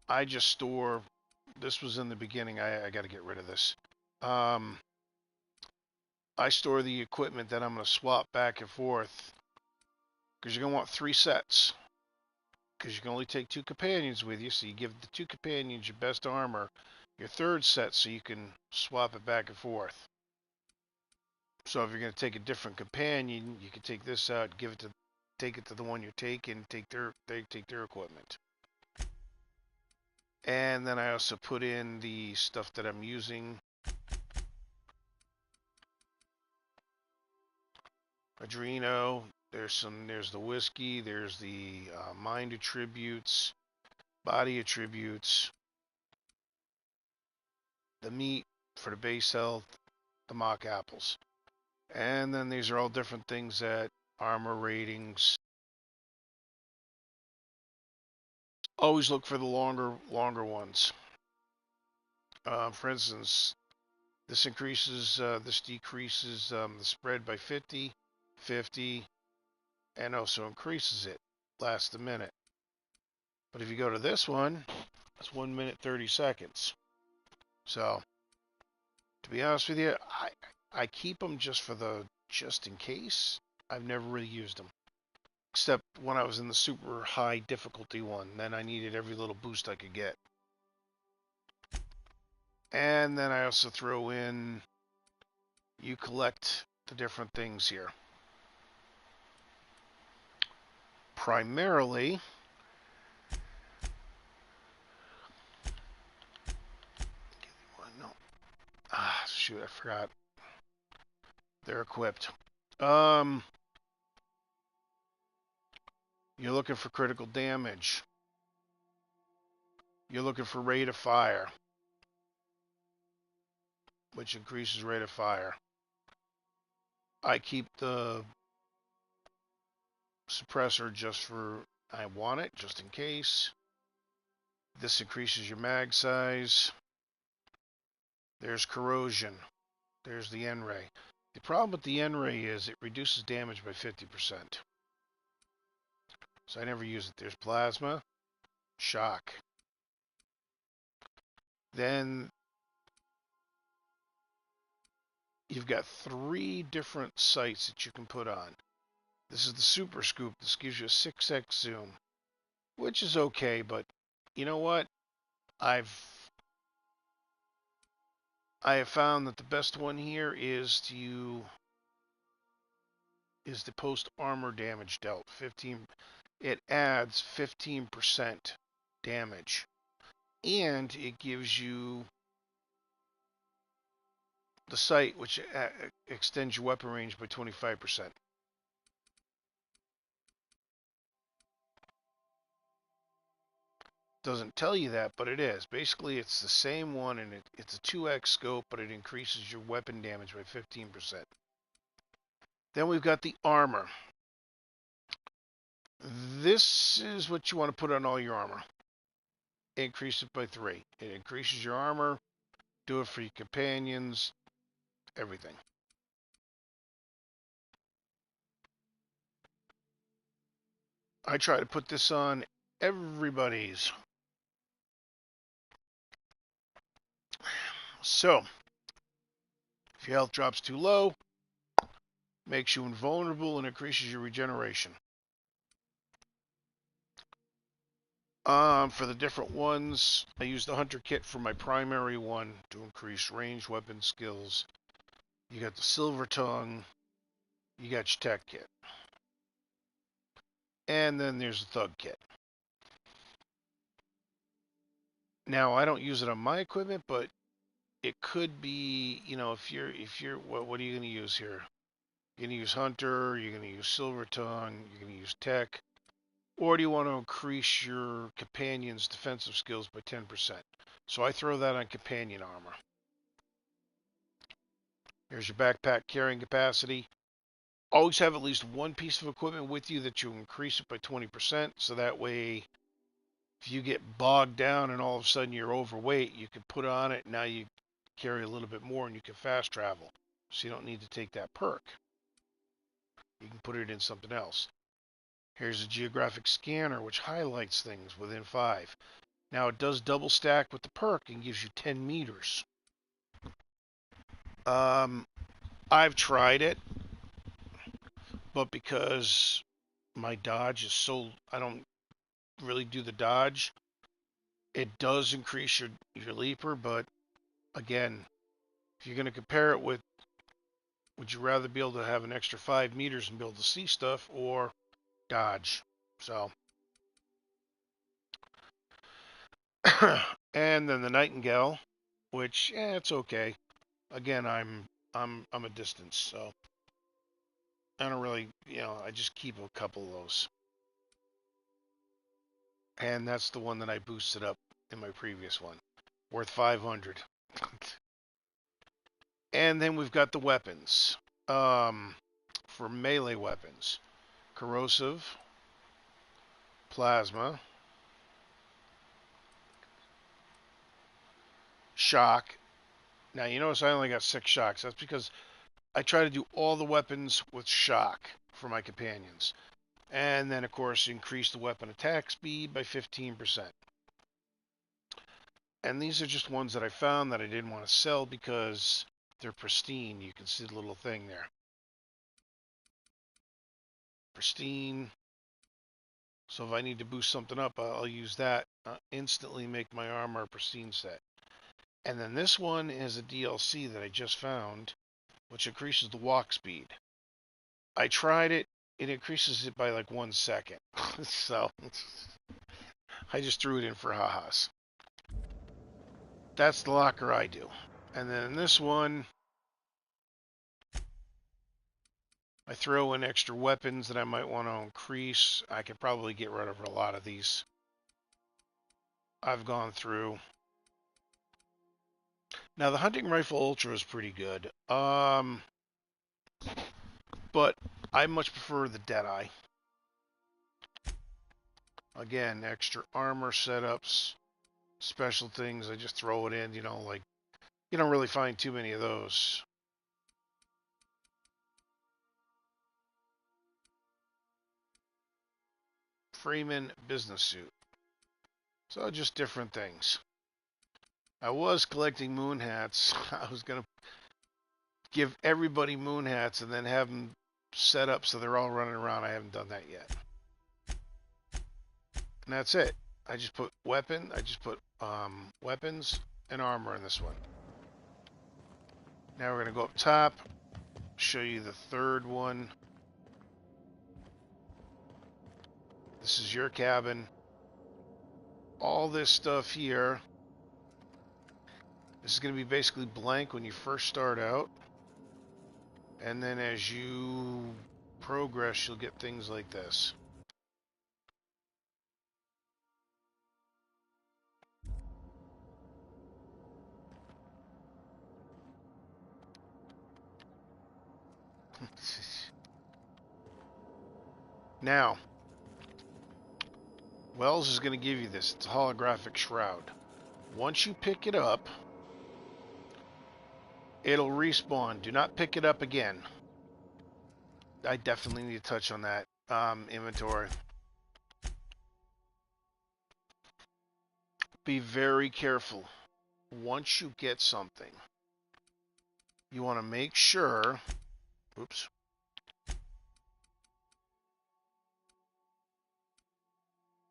I just store, this was in the beginning, I got to get rid of this. I store the equipment that I'm going to swap back and forth because you're going to want 3 sets. Because you can only take 2 companions with you, so you give the 2 companions your best armor, your 3rd set, so you can swap it back and forth. So if you're going to take a different companion, you can take this out, take it to the one you're taking, they take their equipment. And then I also put in the stuff that I'm using. Adreno, there's the whiskey, there's the mind attributes, body attributes, the meat for the base health, the mock apples. And then these are all different things that armor ratings. Always look for the longer ones. For instance, this decreases the spread by 50, 50, and also increases it. Lasts a minute. But if you go to this one, it's 1 minute 30 seconds. So, to be honest with you, I keep them just in case. I've never really used them. Except when I was in the super high difficulty one. Then I needed every little boost I could get. And then I also throw in, you collect the different things here. Primarily, no. Shoot, I forgot. They're equipped. You're looking for critical damage. You're looking for rate of fire, which increases rate of fire. I keep the suppressor just for, I want it, just in case. This increases your mag size. There's corrosion. There's the N-ray. The problem with the N-ray is it reduces damage by 50%. So I never use it. There's plasma, shock. Then you've got 3 different sights that you can put on. This is the Super Scoop. This gives you a 6x zoom, which is okay, but you know what? I have found that the best one here is the post armor damage dealt. 15. It adds 15% damage, and it gives you the sight, which extends your weapon range by 25%. Doesn't tell you that, but it is. Basically, it's the same one, and it's a 2x scope, but it increases your weapon damage by 15%. Then we've got the armor. This is what you want to put on all your armor. Increase it by 3. It increases your armor. Do it for your companions. Everything. I try to put this on everybody's. So, if your health drops too low, makes you invulnerable and increases your regeneration. For the different ones, I use the Hunter Kit for my primary one to increase range weapon skills. You got the Silver Tongue. You got your Tech Kit. And then there's the Thug Kit. Now, I don't use it on my equipment, but it could be, if you're, what are you going to use here? You're going to use Hunter, you're going to use Silver Tongue, you're going to use Tech, or do you want to increase your companion's defensive skills by 10%? So I throw that on companion armor. Here's your backpack carrying capacity. Always have at least one piece of equipment with you that you increase it by 20%, so that way if you get bogged down and all of a sudden you're overweight, you can put on it, now you carry a little bit more and you can fast travel. So you don't need to take that perk. You can put it in something else. Here's a geographic scanner which highlights things within 5. Now it does double stack with the perk and gives you 10 meters. I've tried it, but because my dodge is so, I don't really do the dodge, it does increase your leaper, but again, if you're going to compare it with, would you rather be able to have an extra 5 meters and be able to see stuff, or dodge? So, and then the Nightingale, which it's okay. Again, I'm a distance, so I don't really, I just keep a couple of those, and that's the one that I boosted up in my previous one, worth 500. And then we've got the weapons. For melee weapons, corrosive, plasma, shock. Now you notice I only got 6 shocks. That's because I try to do all the weapons with shock for my companions. And then, of course, increase the weapon attack speed by 15%. And these are just ones that I found that I didn't want to sell because they're pristine. You can see the little thing there. Pristine. So if I need to boost something up, I'll use that. Instantly make my armor a pristine set. And then this one is a DLC that I just found, which increases the walk speed. I tried it. It increases it by like 1 second. So I just threw it in for ha-has. That's the locker I do. And then this one, I throw in extra weapons that I might want to increase. I could probably get rid of a lot of these. I've gone through. Now the hunting rifle ultra is pretty good. But I much prefer the Deadeye. Again, extra armor setups, special things. I just throw it in, like you don't really find too many of those. Freeman business suit. So just different things. I was collecting moon hats. I was going to give everybody moon hats and then have them set up so they're all running around. I haven't done that yet. And that's it. I just put weapons and armor in this one. Now we're going to go up top, show you the third one. This is your cabin. All this stuff here, this is going to be basically blank when you first start out. And then as you progress, you'll get things like this. Now, Wells is going to give you this. It's a holographic shroud. Once you pick it up, it'll respawn. Do not pick it up again. I definitely need to touch on that inventory. Be very careful. Once you get something, you want to make sure, oops,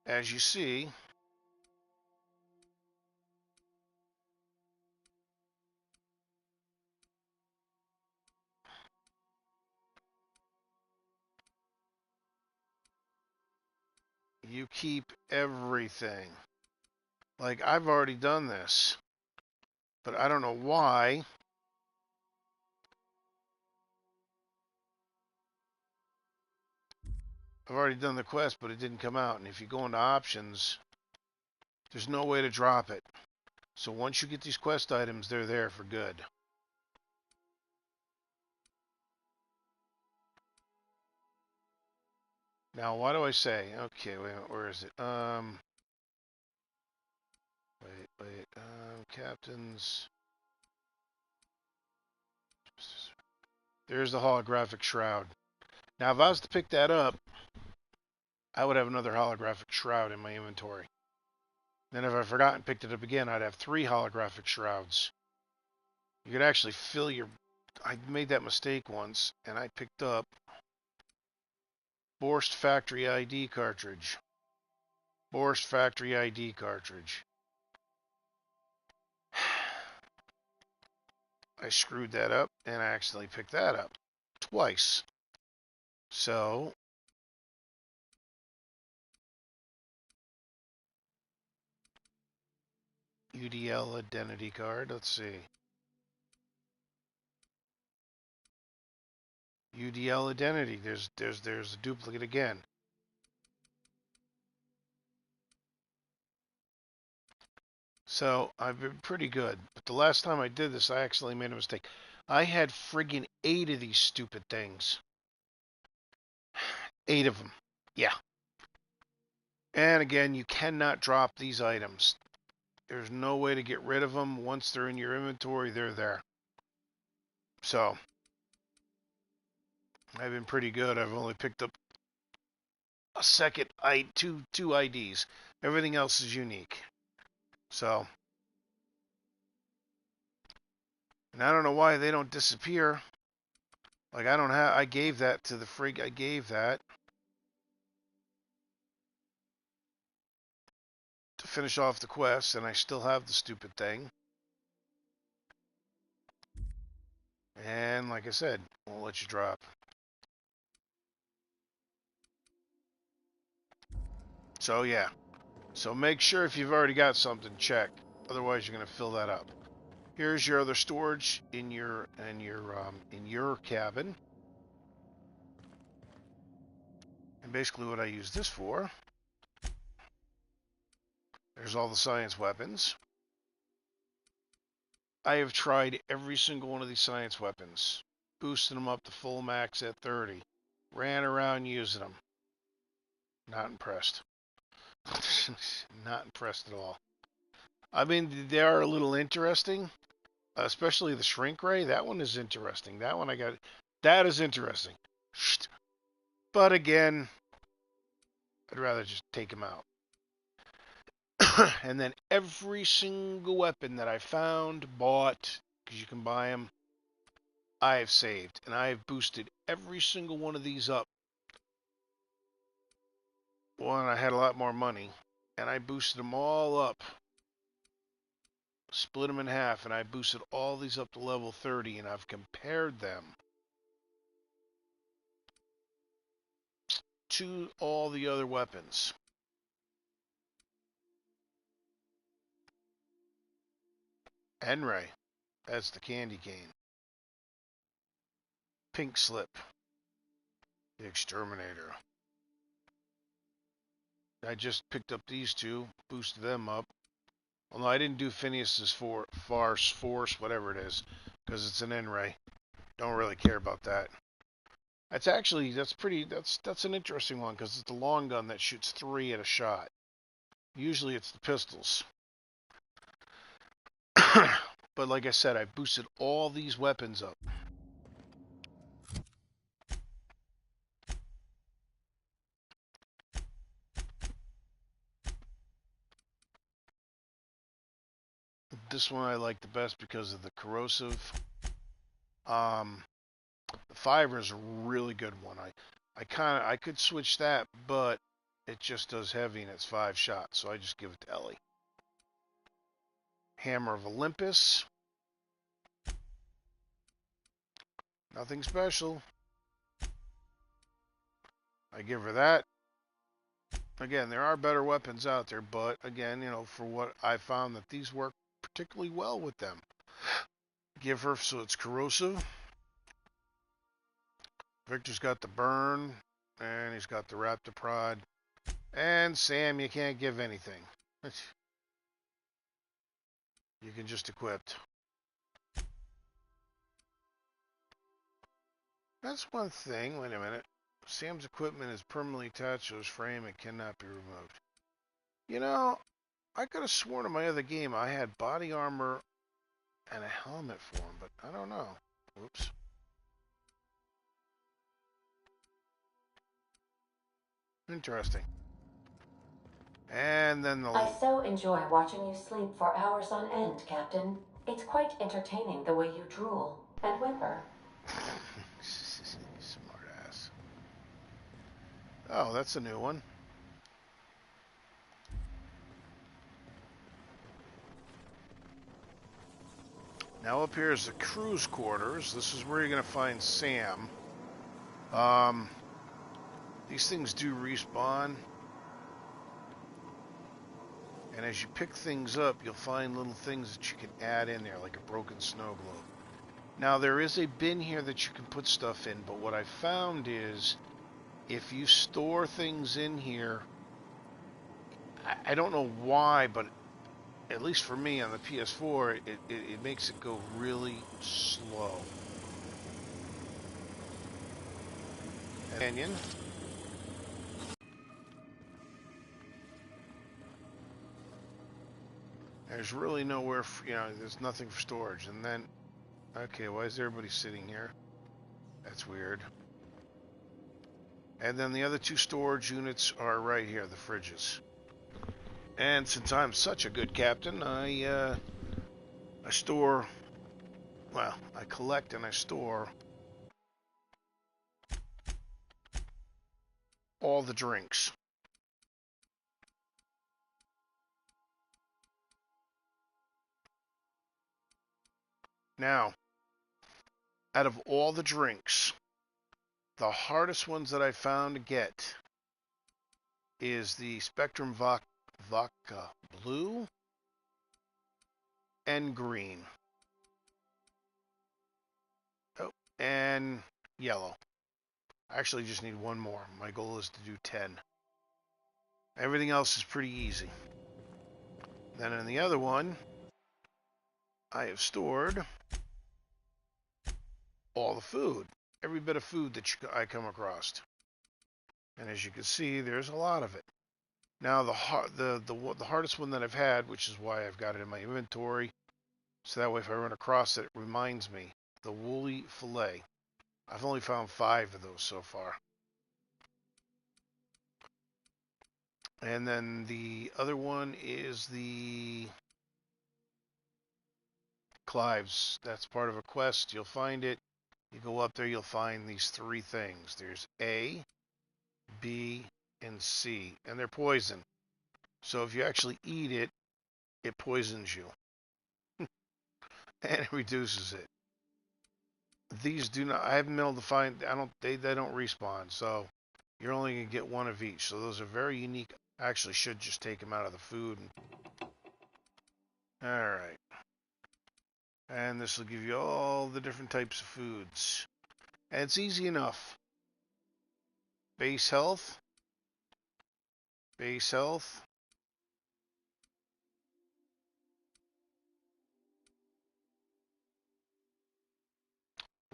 as you see, you keep everything. Like, I've already done this, but I don't know why. I've already done the quest, but it didn't come out. And if you go into options, there's no way to drop it. So once you get these quest items, they're there for good. Now, why do I say? Okay, wait, where is it? Wait. Captains. There's the holographic shroud. Now, if I was to pick that up, I would have another holographic shroud in my inventory. Then if I forgot and picked it up again, I'd have 3 holographic shrouds. You could actually fill your... I made that mistake once, and I picked up Borst Factory ID cartridge. Borst Factory ID cartridge. I screwed that up, and I accidentally picked that up twice. So UDL identity card. Let's see. UDL identity. There's a duplicate again. So I've been pretty good. But the last time I did this, I actually made a mistake. I had friggin' 8 of these stupid things. 8 of them. Yeah. And again, you cannot drop these items. There's no way to get rid of them. Once they're in your inventory, they're there. So I've been pretty good. I've only picked up a second two IDs. Everything else is unique. So, and I don't know why they don't disappear. Like I gave that to the frig. I gave that to finish off the quest, and I still have the stupid thing. And like I said, won't let you drop. So yeah. So make sure if you've already got something, check. Otherwise, you're going to fill that up. Here's your other storage in your cabin. And basically, what I use this for. There's all the science weapons. I have tried every single one of these science weapons, boosting them up to full max at 30. Ran around using them. Not impressed. Not impressed at all. I mean, they are a little interesting, especially the shrink ray. That one is interesting. That one I got. That is interesting. But again, I'd rather just take them out. And then every single weapon that I found, bought, because you can buy them, I have saved. And I have boosted every single one of these up. One, I had a lot more money. And I boosted them all up. Split them in half. And I boosted all these up to level 30. And I've compared them to all the other weapons. N-Ray. That's the candy cane. Pink Slip. The Exterminator. I just picked up these two, boosted them up. Although I didn't do Phineas's Force, whatever it is, because it's an N-Ray. Don't really care about that. That's an interesting one, because it's a long gun that shoots 3 at a shot. Usually it's the pistols. But like I said, I boosted all these weapons up. This one I like the best because of the corrosive. The fiber is a really good one. I could switch that, but it just does heavy and it's 5 shots, so I just give it to Ellie. Hammer of Olympus. Nothing special. I give her that. Again, there are better weapons out there, but again, for what I found that these work particularly well with them. Give her, so it's corrosive. Victor's got the burn, and he's got the raptor prod. And Sam, you can't give anything. You can just equip. That's one thing. Wait a minute. Sam's equipment is permanently attached to his frame and cannot be removed. I could have sworn in my other game I had body armor and a helmet for him, but I don't know. Oops. Interesting. And then I so enjoy watching you sleep for hours on end, Captain. It's quite entertaining the way you drool and whimper. Smart ass. Oh, that's a new one. Now up here is the crew's quarters. This is where you're going to find Sam. These things do respawn. And as you pick things up, you'll find little things that you can add in there, like a broken snow globe. Now, there is a bin here that you can put stuff in, but what I found is if you store things in here, I don't know why, but at least for me on the PS4, it makes it go really slow. Canyon. There's really nowhere, there's nothing for storage. And then, okay, why is everybody sitting here? That's weird. And then the other two storage units are right here, the fridges. And since I'm such a good captain, I store, well, I collect and I store all the drinks. Now, out of all the drinks, the hardest ones that I found to get is the Spectrum Vodka Blue and Green. Oh, and Yellow. I actually just need one more. My goal is to do 10. Everything else is pretty easy. Then in the other one, I have stored all the food. Every bit of food that I come across. And as you can see, there's a lot of it. Now the hardest one that I've had, which is why I've got it in my inventory, so that way if I run across it, it reminds me, the woolly fillet. I've only found 5 of those so far. And then the other one is the Clives. That's part of a quest. You'll find it. You go up there, you'll find these 3 things. There's A, B, and C. And they're poison. So if you actually eat it, it poisons you. And it reduces it. These do not, I haven't been able to find, they don't respawn. So you're only going to get 1 of each. So those are very unique. I actually should just take them out of the food. Alright. And this will give you all the different types of foods. And it's easy enough. Base health. Base health.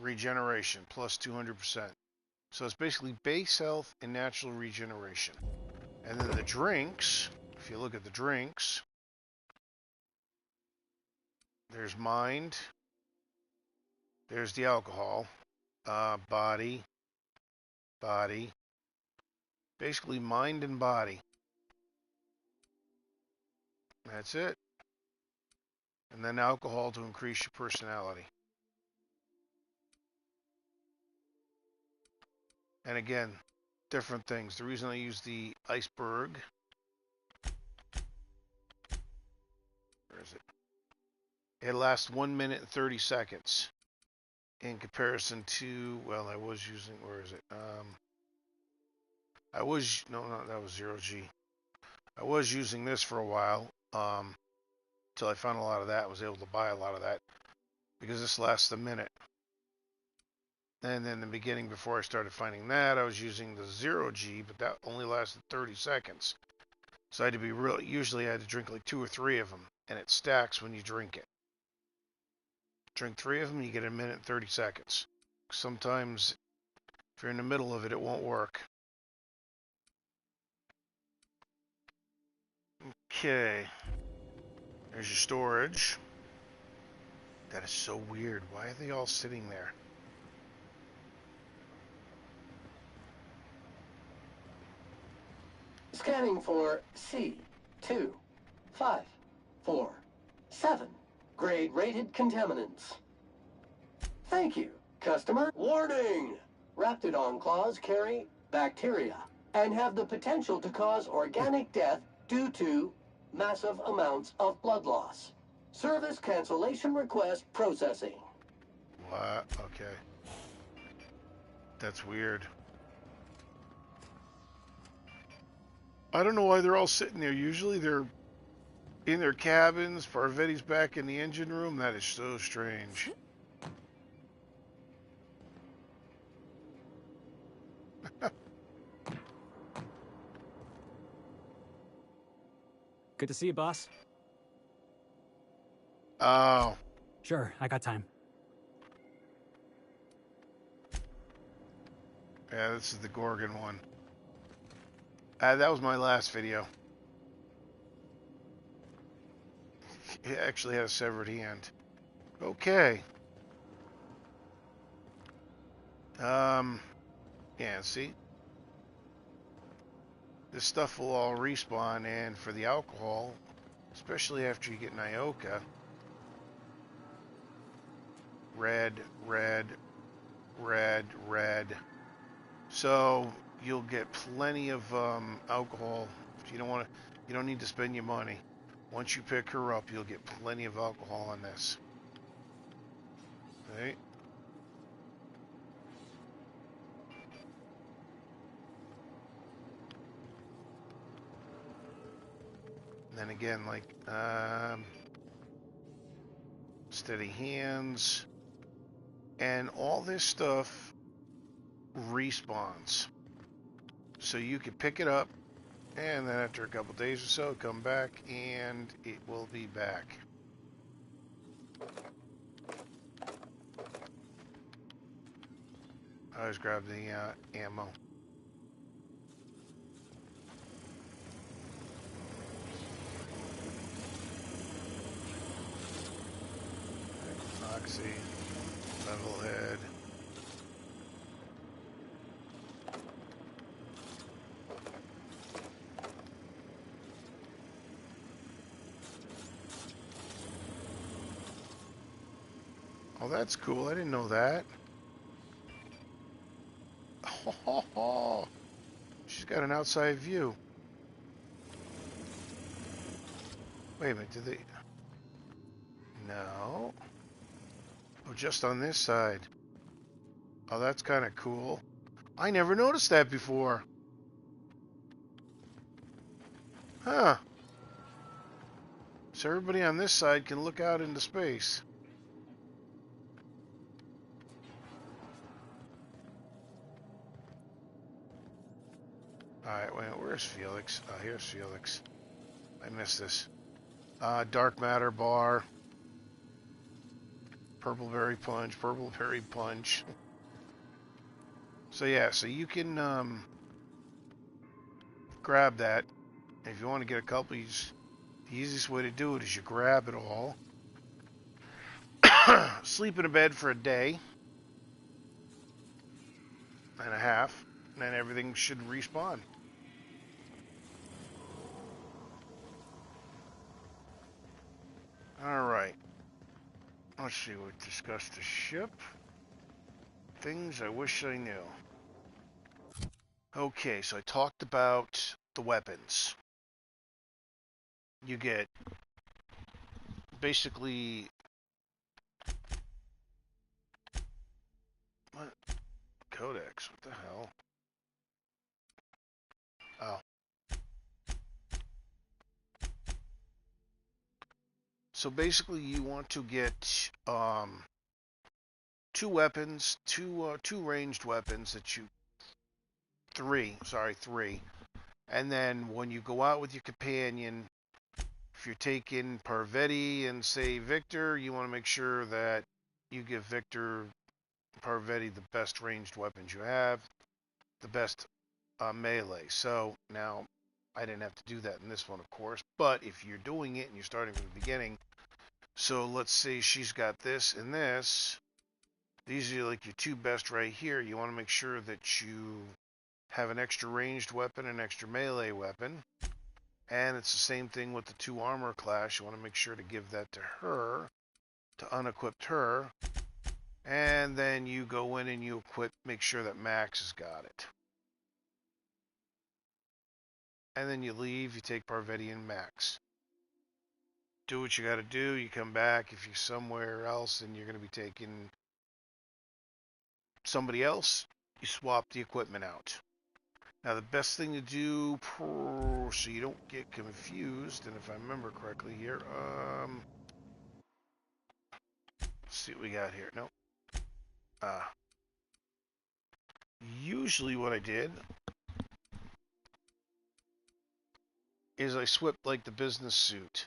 Regeneration plus 200%. So it's basically base health and natural regeneration. And then the drinks, if you look at the drinks, there's mind. There's the alcohol. Body. Body. Basically mind and body. That's it. And then alcohol to increase your personality. And again, different things. The reason I use the iceberg, where is it? It lasts 1 minute and 30 seconds in comparison to, well, I was using, where is it? No, that was 0G. I was using this for a while, till I found a lot of that, was able to buy a lot of that, because this lasts a minute. And then in the beginning, before I started finding that, I was using the 0G, but that only lasted 30 seconds. So I had to be real, usually I had to drink like 2 or 3 of them, and it stacks when you drink it. Drink 3 of them, you get a minute and 30 seconds. Sometimes, if you're in the middle of it, it won't work. Okay. There's your storage. That is so weird. Why are they all sitting there? Scanning for C2547. Grade rated contaminants. Thank you, customer. Warning! Raptidon claws carry bacteria and have the potential to cause organic death due to massive amounts of blood loss. Service cancellation request processing. What? Okay. That's weird. I don't know why they're all sitting there. Usually they're in their cabins. Parvati's back in the engine room. That is so strange. Good to see you, boss. Oh. Sure, I got time. Yeah, this is the Gorgon one. That was my last video. He actually had a severed hand. Okay. Yeah, see? this stuff will all respawn, and for the alcohol, especially after you get Nyoka, red, red, red, red. So you'll get plenty of alcohol. If you don't need to spend your money. Once you pick her up, you'll get plenty of alcohol on this. Right? And then again, like steady hands, and all this stuff respawns. So you can pick it up, and then after a couple days or so, come back, and it will be back. I always grab the ammo. Oxy, level head. Oh, that's cool. I didn't know that. Oh, she's got an outside view. Wait a minute, did they? No. Oh, just on this side. Oh, that's kind of cool. I never noticed that before. Huh. So everybody on this side can look out into space. Alright, wait, where's Felix? Oh, here's Felix. I missed this. Dark matter bar. Purple berry punch, purple berry punch. So yeah, so you can grab that. If you want to get a couple, the easiest way to do it is you grab it all. Sleep in a bed for a day and a half, and then everything should respawn. Alright. Let's see, we discussed the ship. Things I wish I knew. Okay, so I talked about the weapons. You get basically... What? Codex, what the hell? Oh. So basically you want to get two weapons, two ranged weapons that you... Three. And then when you go out with your companion, if you're taking Parvati and say Victor, you want to make sure that you give Victor, Parvati the best ranged weapons you have, the best melee. So now I didn't have to do that in this one, of course, but if you're doing it and you're starting from the beginning, so let's say she's got this and this, these are like your two best right here. You want to make sure that you have an extra ranged weapon, an extra melee weapon. And it's the same thing with the two armor class. You want to make sure to give that to her, to unequip her. And then you go in and you equip, make sure that Max has got it. And then you leave, you take Parvati and Max. Do what you got to do. You come back. If you're somewhere else and you're going to be taking somebody else, you swap the equipment out. Now, the best thing to do, so you don't get confused, and if I remember correctly here, let's see what we got here. Nope. Usually what I did is I swapped like the business suit.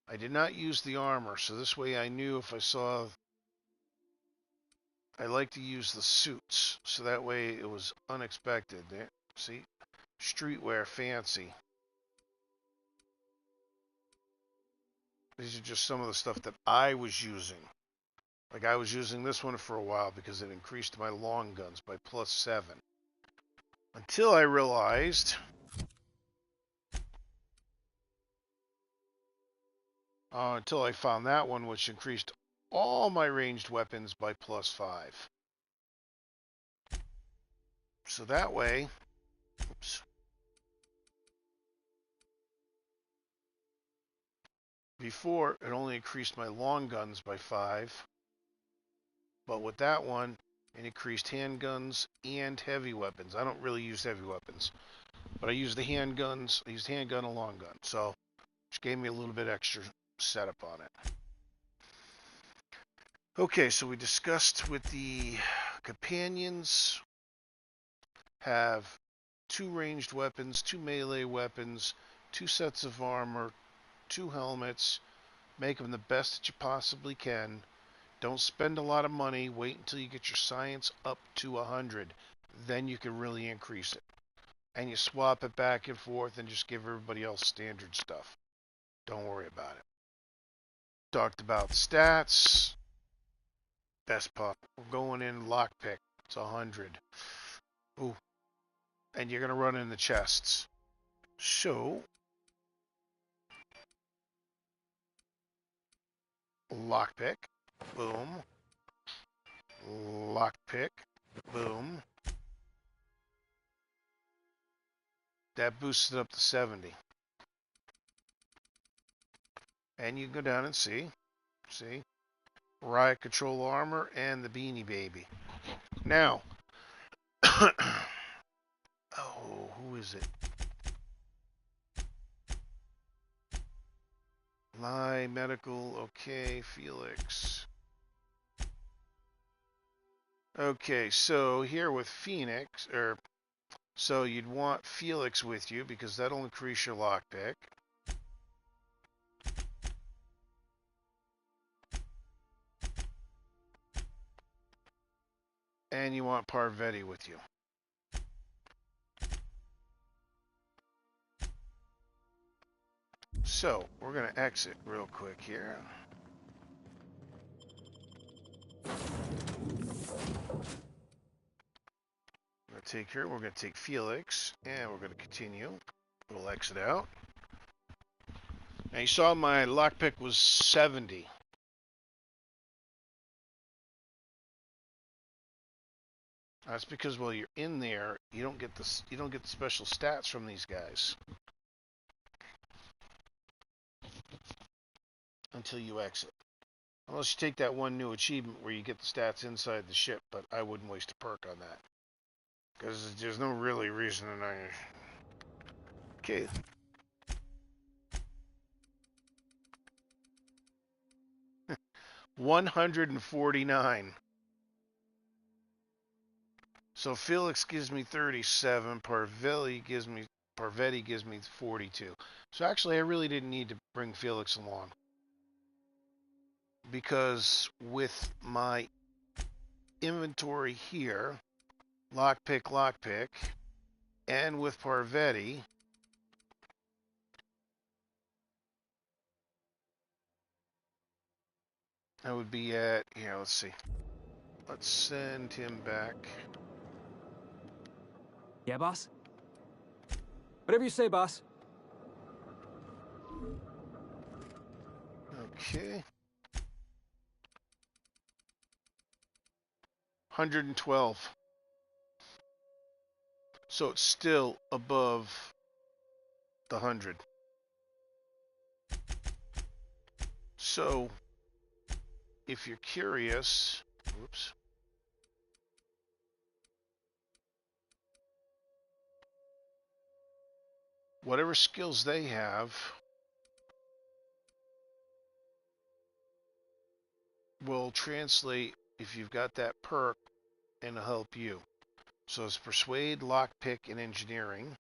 I did not use the armor, so this way I knew if I saw... I like to use the suits, so that way it was unexpected. There, see? Streetwear fancy. These are just some of the stuff that I was using. Like I was using this one for a while because it increased my long guns by +7. Until I realized until I found that one, which increased all my ranged weapons by +5. So that way, oops. Before, it only increased my long guns by 5. But with that one, it increased handguns and heavy weapons. I don't really use heavy weapons, but I use the handguns. I used handgun and long gun. So, which gave me a little bit extra setup on it. Okay, so we discussed with the companions have 2 ranged weapons, 2 melee weapons, 2 sets of armor, 2 helmets. Make them the best that you possibly can. Don't spend a lot of money. Wait until you get your science up to 100. Then you can really increase it. And you swap it back and forth and just give everybody else standard stuff. Don't worry about it. Talked about stats. Best pup. We're going in lockpick. It's 100. Ooh. And you're going to run in the chests. So, lockpick. Boom. Lockpick. Boom. That boosts it up to 70. And you can go down and see. Riot Control Armor and the Beanie Baby. Now, oh, who is it? Lie, Medical, okay, Felix. Okay, so here with Phoenix, so you'd want Felix with you because that'll increase your lockpick. And you want Parvati with you. So, we're going to exit real quick here. We're going to take Felix, and we're going to continue. We'll exit out. Now you saw my lockpick was 70. That's because while you're in there, you don't get the special stats from these guys until you exit. Unless you take that one new achievement where you get the stats inside the ship, but I wouldn't waste a perk on that. Because there's no really reason to know. Okay. $149. So Felix gives me 37. Parvati gives me 42. So actually, I really didn't need to bring Felix along. Because with my inventory here, lockpick, and with Parvati, I would be at, let's see. Let's send him back. Yeah, boss? Whatever you say, boss. Okay. 112. So it's still above the 100. So, if you're curious, whoops. Whatever skills they have will translate if you've got that perk and it'll help you. So it's Persuade, Lockpick, and Engineering.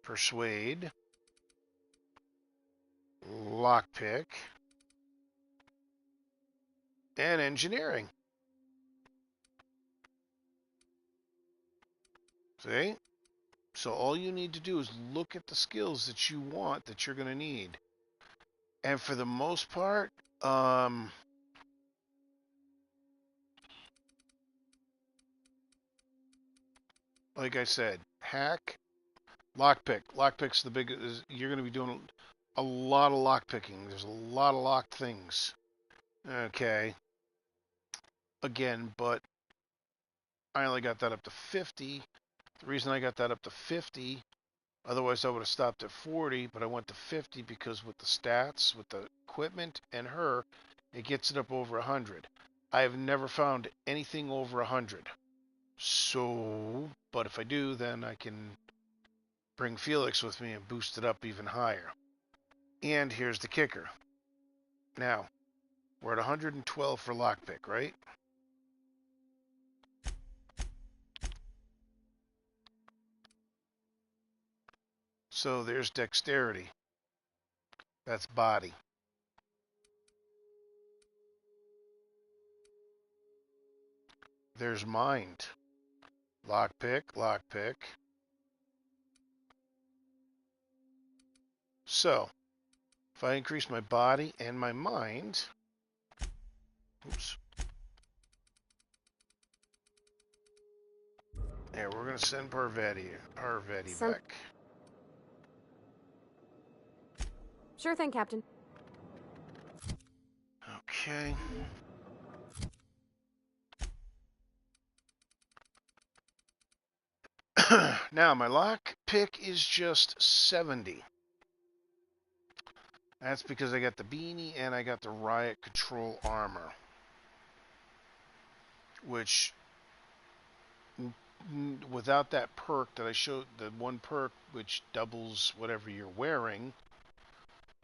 Persuade, Lockpick, and Engineering. See? So all you need to do is look at the skills that you want that you're going to need. And for the most part, like I said, hack, lockpick. Lockpick's the biggest. You're going to be doing a lot of lockpicking. There's a lot of locked things. Okay. Again, but I only got that up to 50. The reason I got that up to 50, otherwise I would have stopped at 40, but I went to 50 because with the stats, with the equipment, and her, it gets it up over 100. I have never found anything over 100. So, but if I do, then I can bring Felix with me and boost it up even higher. And here's the kicker. Now, we're at 112 for lockpick, right? So there's dexterity. That's body. There's mind. Lockpick, lockpick. So, if I increase my body and my mind, oops. There, we're going to send Parvati back. Sure thing, Captain. Okay. Now, my lock pick is just 70. That's because I got the beanie and I got the riot control armor. Which, without that perk that I showed, the one perk which doubles whatever you're wearing.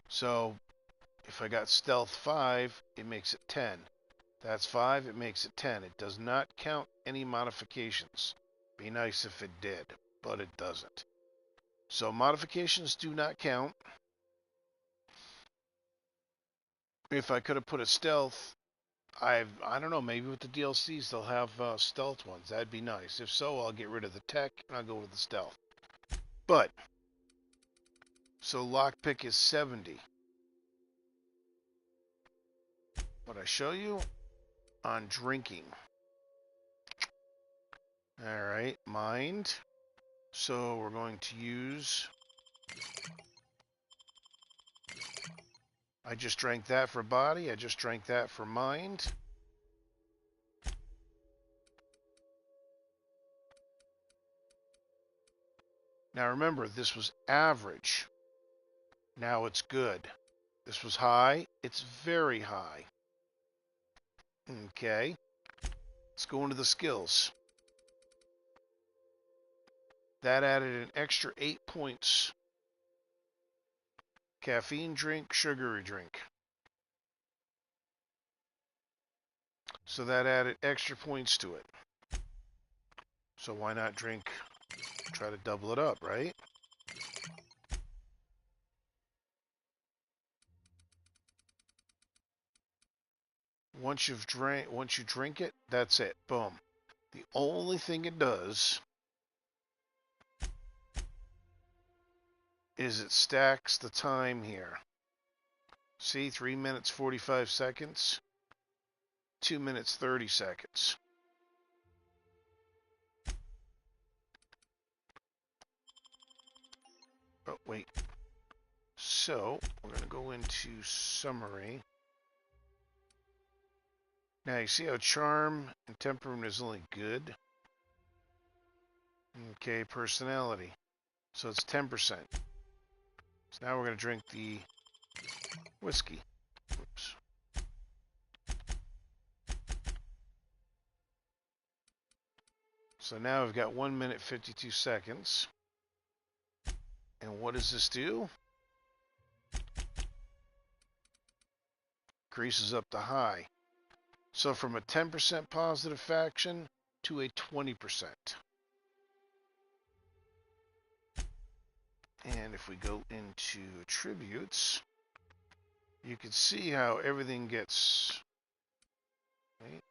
So, if I got stealth 5, it makes it 10. That's 5, it makes it 10. It does not count any modifications. Be nice if it did, but it doesn't. So modifications do not count. If I could have put a stealth, I don't know, maybe with the DLCs they'll have stealth ones. That'd be nice. If so, I'll get rid of the tech and I'll go with the stealth. But, so lockpick is 70. What I show you on drinking. Alright, mind. So we're going to use... I just drank that for body. I just drank that for mind. Now remember, this was average. Now it's good. This was high. It's very high. Okay. Let's go into the skills. That added an extra 8 points. Caffeine drink, sugary drink. So that added extra points to it. So why not drink, try to double it up, right? Once you drink it, that's it. Boom. The only thing it does is it stacks the time here. See, 3 minutes 45 seconds, 2 minutes 30 seconds. Oh, wait. So, we're going to go into summary. Now, you see how charm and temperament is only good? Okay, personality. So it's 10%. So now we're going to drink the whiskey. Oops. So now we've got 1 minute 52 seconds. And what does this do? Greases up the high. So from a 10% positive faction to a 20%. And if we go into attributes, you can see how everything gets... Right?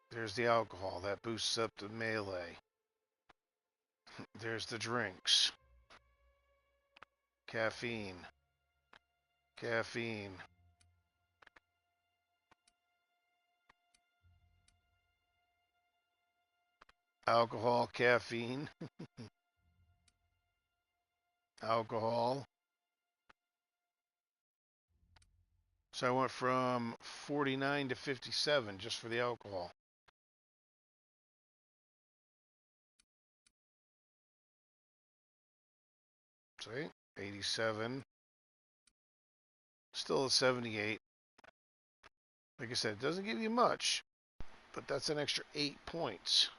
There's the alcohol. That boosts up the melee. There's the drinks. Caffeine. Caffeine. Alcohol, caffeine, alcohol. So I went from 49 to 57 just for the alcohol. See? 87. Still at 78. Like I said, it doesn't give you much, but that's an extra 8 points.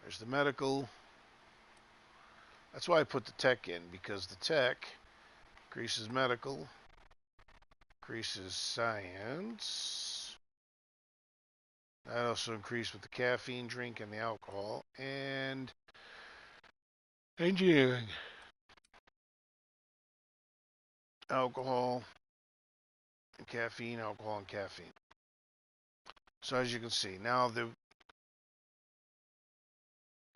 There's the medical. That's why I put the tech in, because the tech increases medical, increases science. That also increased with the caffeine drink and the alcohol, and engineering. Alcohol and caffeine, alcohol and caffeine. So as you can see, now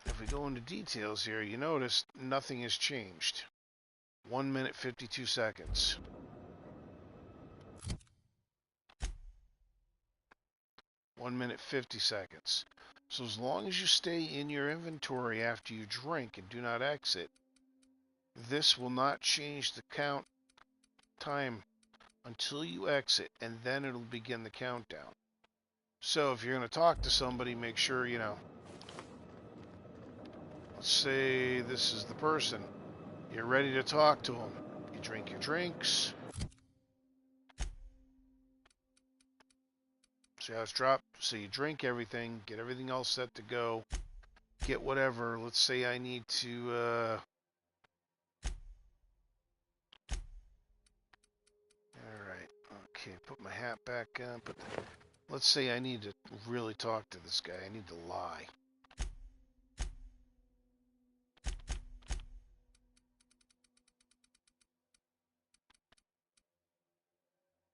if we go into details here, you notice nothing has changed. 1 minute 52 seconds. 1 minute 50 seconds. So as long as you stay in your inventory after you drink and do not exit, this will not change the count time until you exit, and then it'll begin the countdown. So if you're going to talk to somebody, make sure, let's say this is the person. You're ready to talk to them. You drink your drinks. See how it's dropped? So you drink everything, get everything else set to go, get whatever. Let's say I need to, alright, okay, put my hat back on. Let's say I need to really talk to this guy. I need to lie.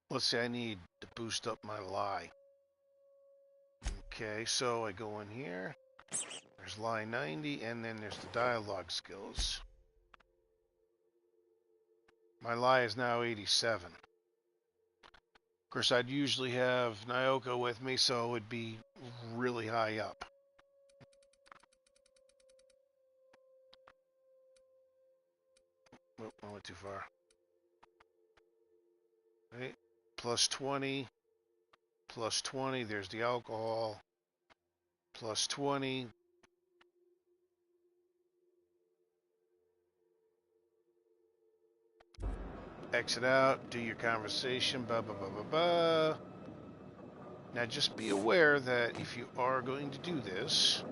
Let's say I need to boost up my lie. Okay, so I go in here. There's lie 90, and then there's the dialogue skills. My lie is now 87. Of course, I'd usually have Nyoka with me, so it would be really high up. Oh, I went too far. Right. Plus 20. Plus 20. There's the alcohol. Plus 20. Exit out. Do your conversation. Blah, blah, blah, blah, blah. Now just be aware that if you are going to do this,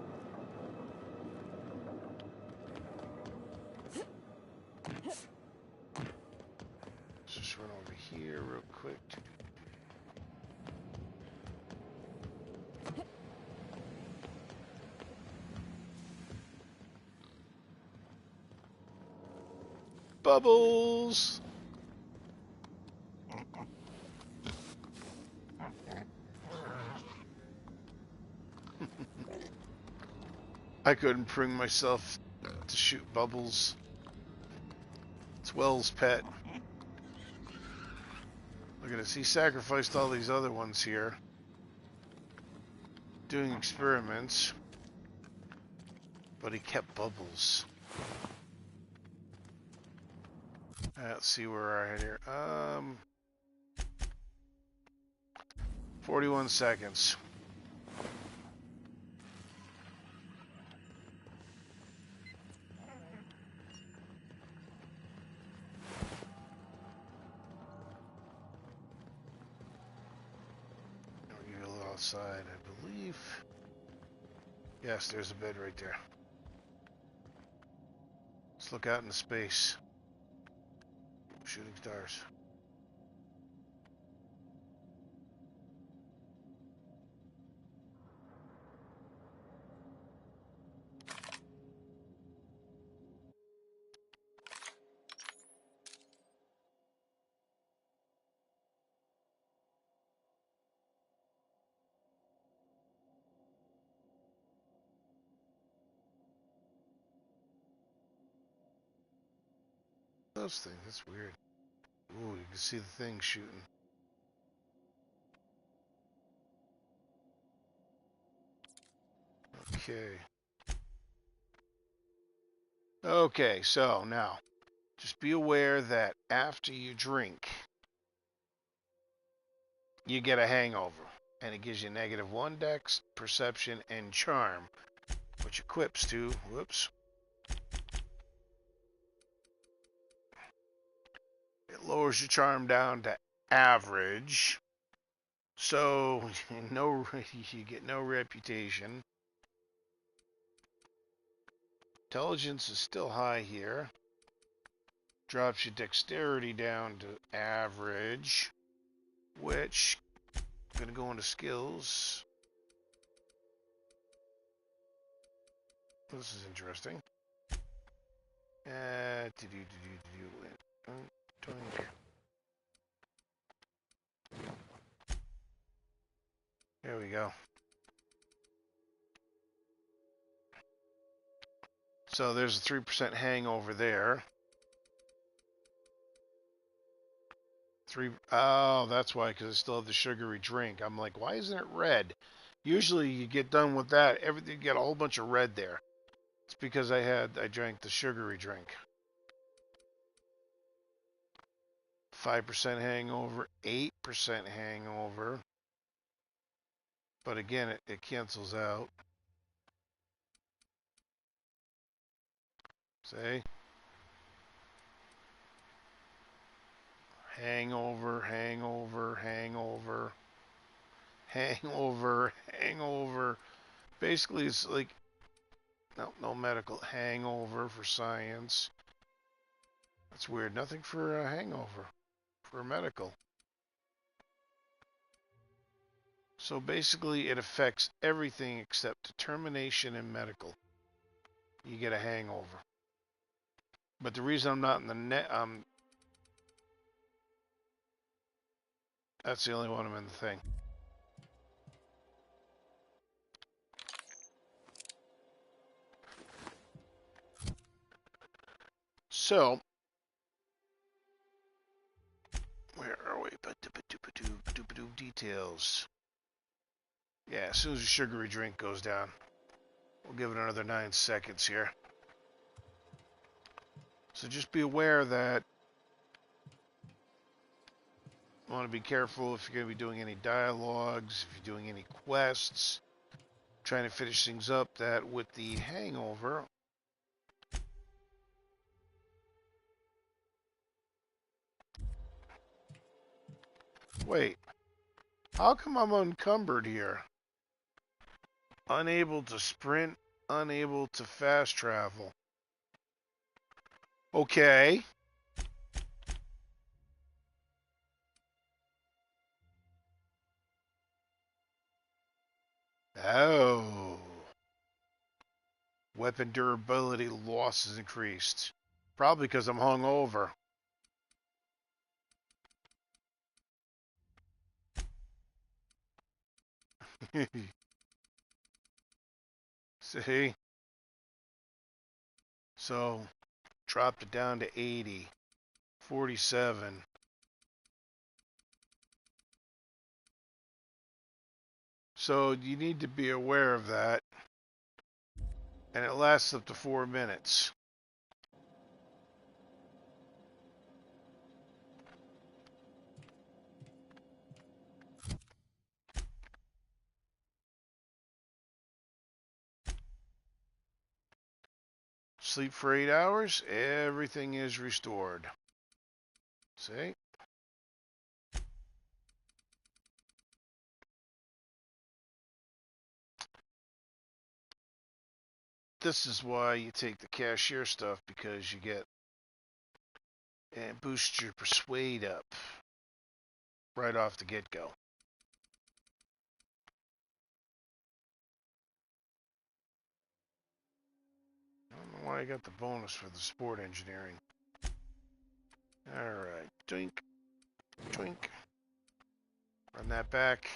let's just run over here real quick. Bubbles! I couldn't bring myself to shoot Bubbles. It's Wells' pet. Look at this. He sacrificed all these other ones here. Doing experiments. But he kept Bubbles. Let's see where we're at here. 41 seconds. I'll give you a little outside, I believe. Yes, there's a bed right there. Let's look out into space. Shooting stars. Those things, that's weird. Ooh, you can see the thing shooting. Okay. Okay, so now, just be aware that after you drink, you get a hangover. And it gives you -1 dex, perception, and charm, which equips to, whoops. It lowers your charm down to average. So, no, you get no reputation. Intelligence is still high here. Drops your dexterity down to average, which I'm gonna go into skills. This is interesting. There we go. So there's a 3% hangover there. Oh, that's why, because I still have the sugary drink. I'm like, why isn't it red? Usually you get done with that, you get a whole bunch of red there. It's because I drank the sugary drink. 5% hangover, 8% hangover. But again, it cancels out. See? Hangover, hangover, hangover, hangover, hangover. Basically, it's like, no medical. Hangover for science. That's weird. Nothing for a hangover. For medical. So basically, it affects everything except determination and medical. You get a hangover. But the reason I'm not in the net, that's the only one I'm in the thing. So, where are we? Details. Yeah, as soon as the sugary drink goes down, we'll give it another 9 seconds here. So just be aware that you want to be careful if you're going to be doing any dialogues, if you're doing any quests, trying to finish things up, that with the hangover, wait, how come I'm encumbered here? Unable to sprint, unable to fast travel. Okay. Oh. Weapon durability loss is increased. Probably because I'm hungover. See? So, dropped it down to 80. 47. So, you need to be aware of that. And it lasts up to 4 minutes. Sleep for 8 hours, everything is restored. See? This is why you take the cashier stuff, because you get and boost your persuade up right off the get-go. I don't know why I got the bonus for the sport engineering. Alright, twink, twink. Run that back.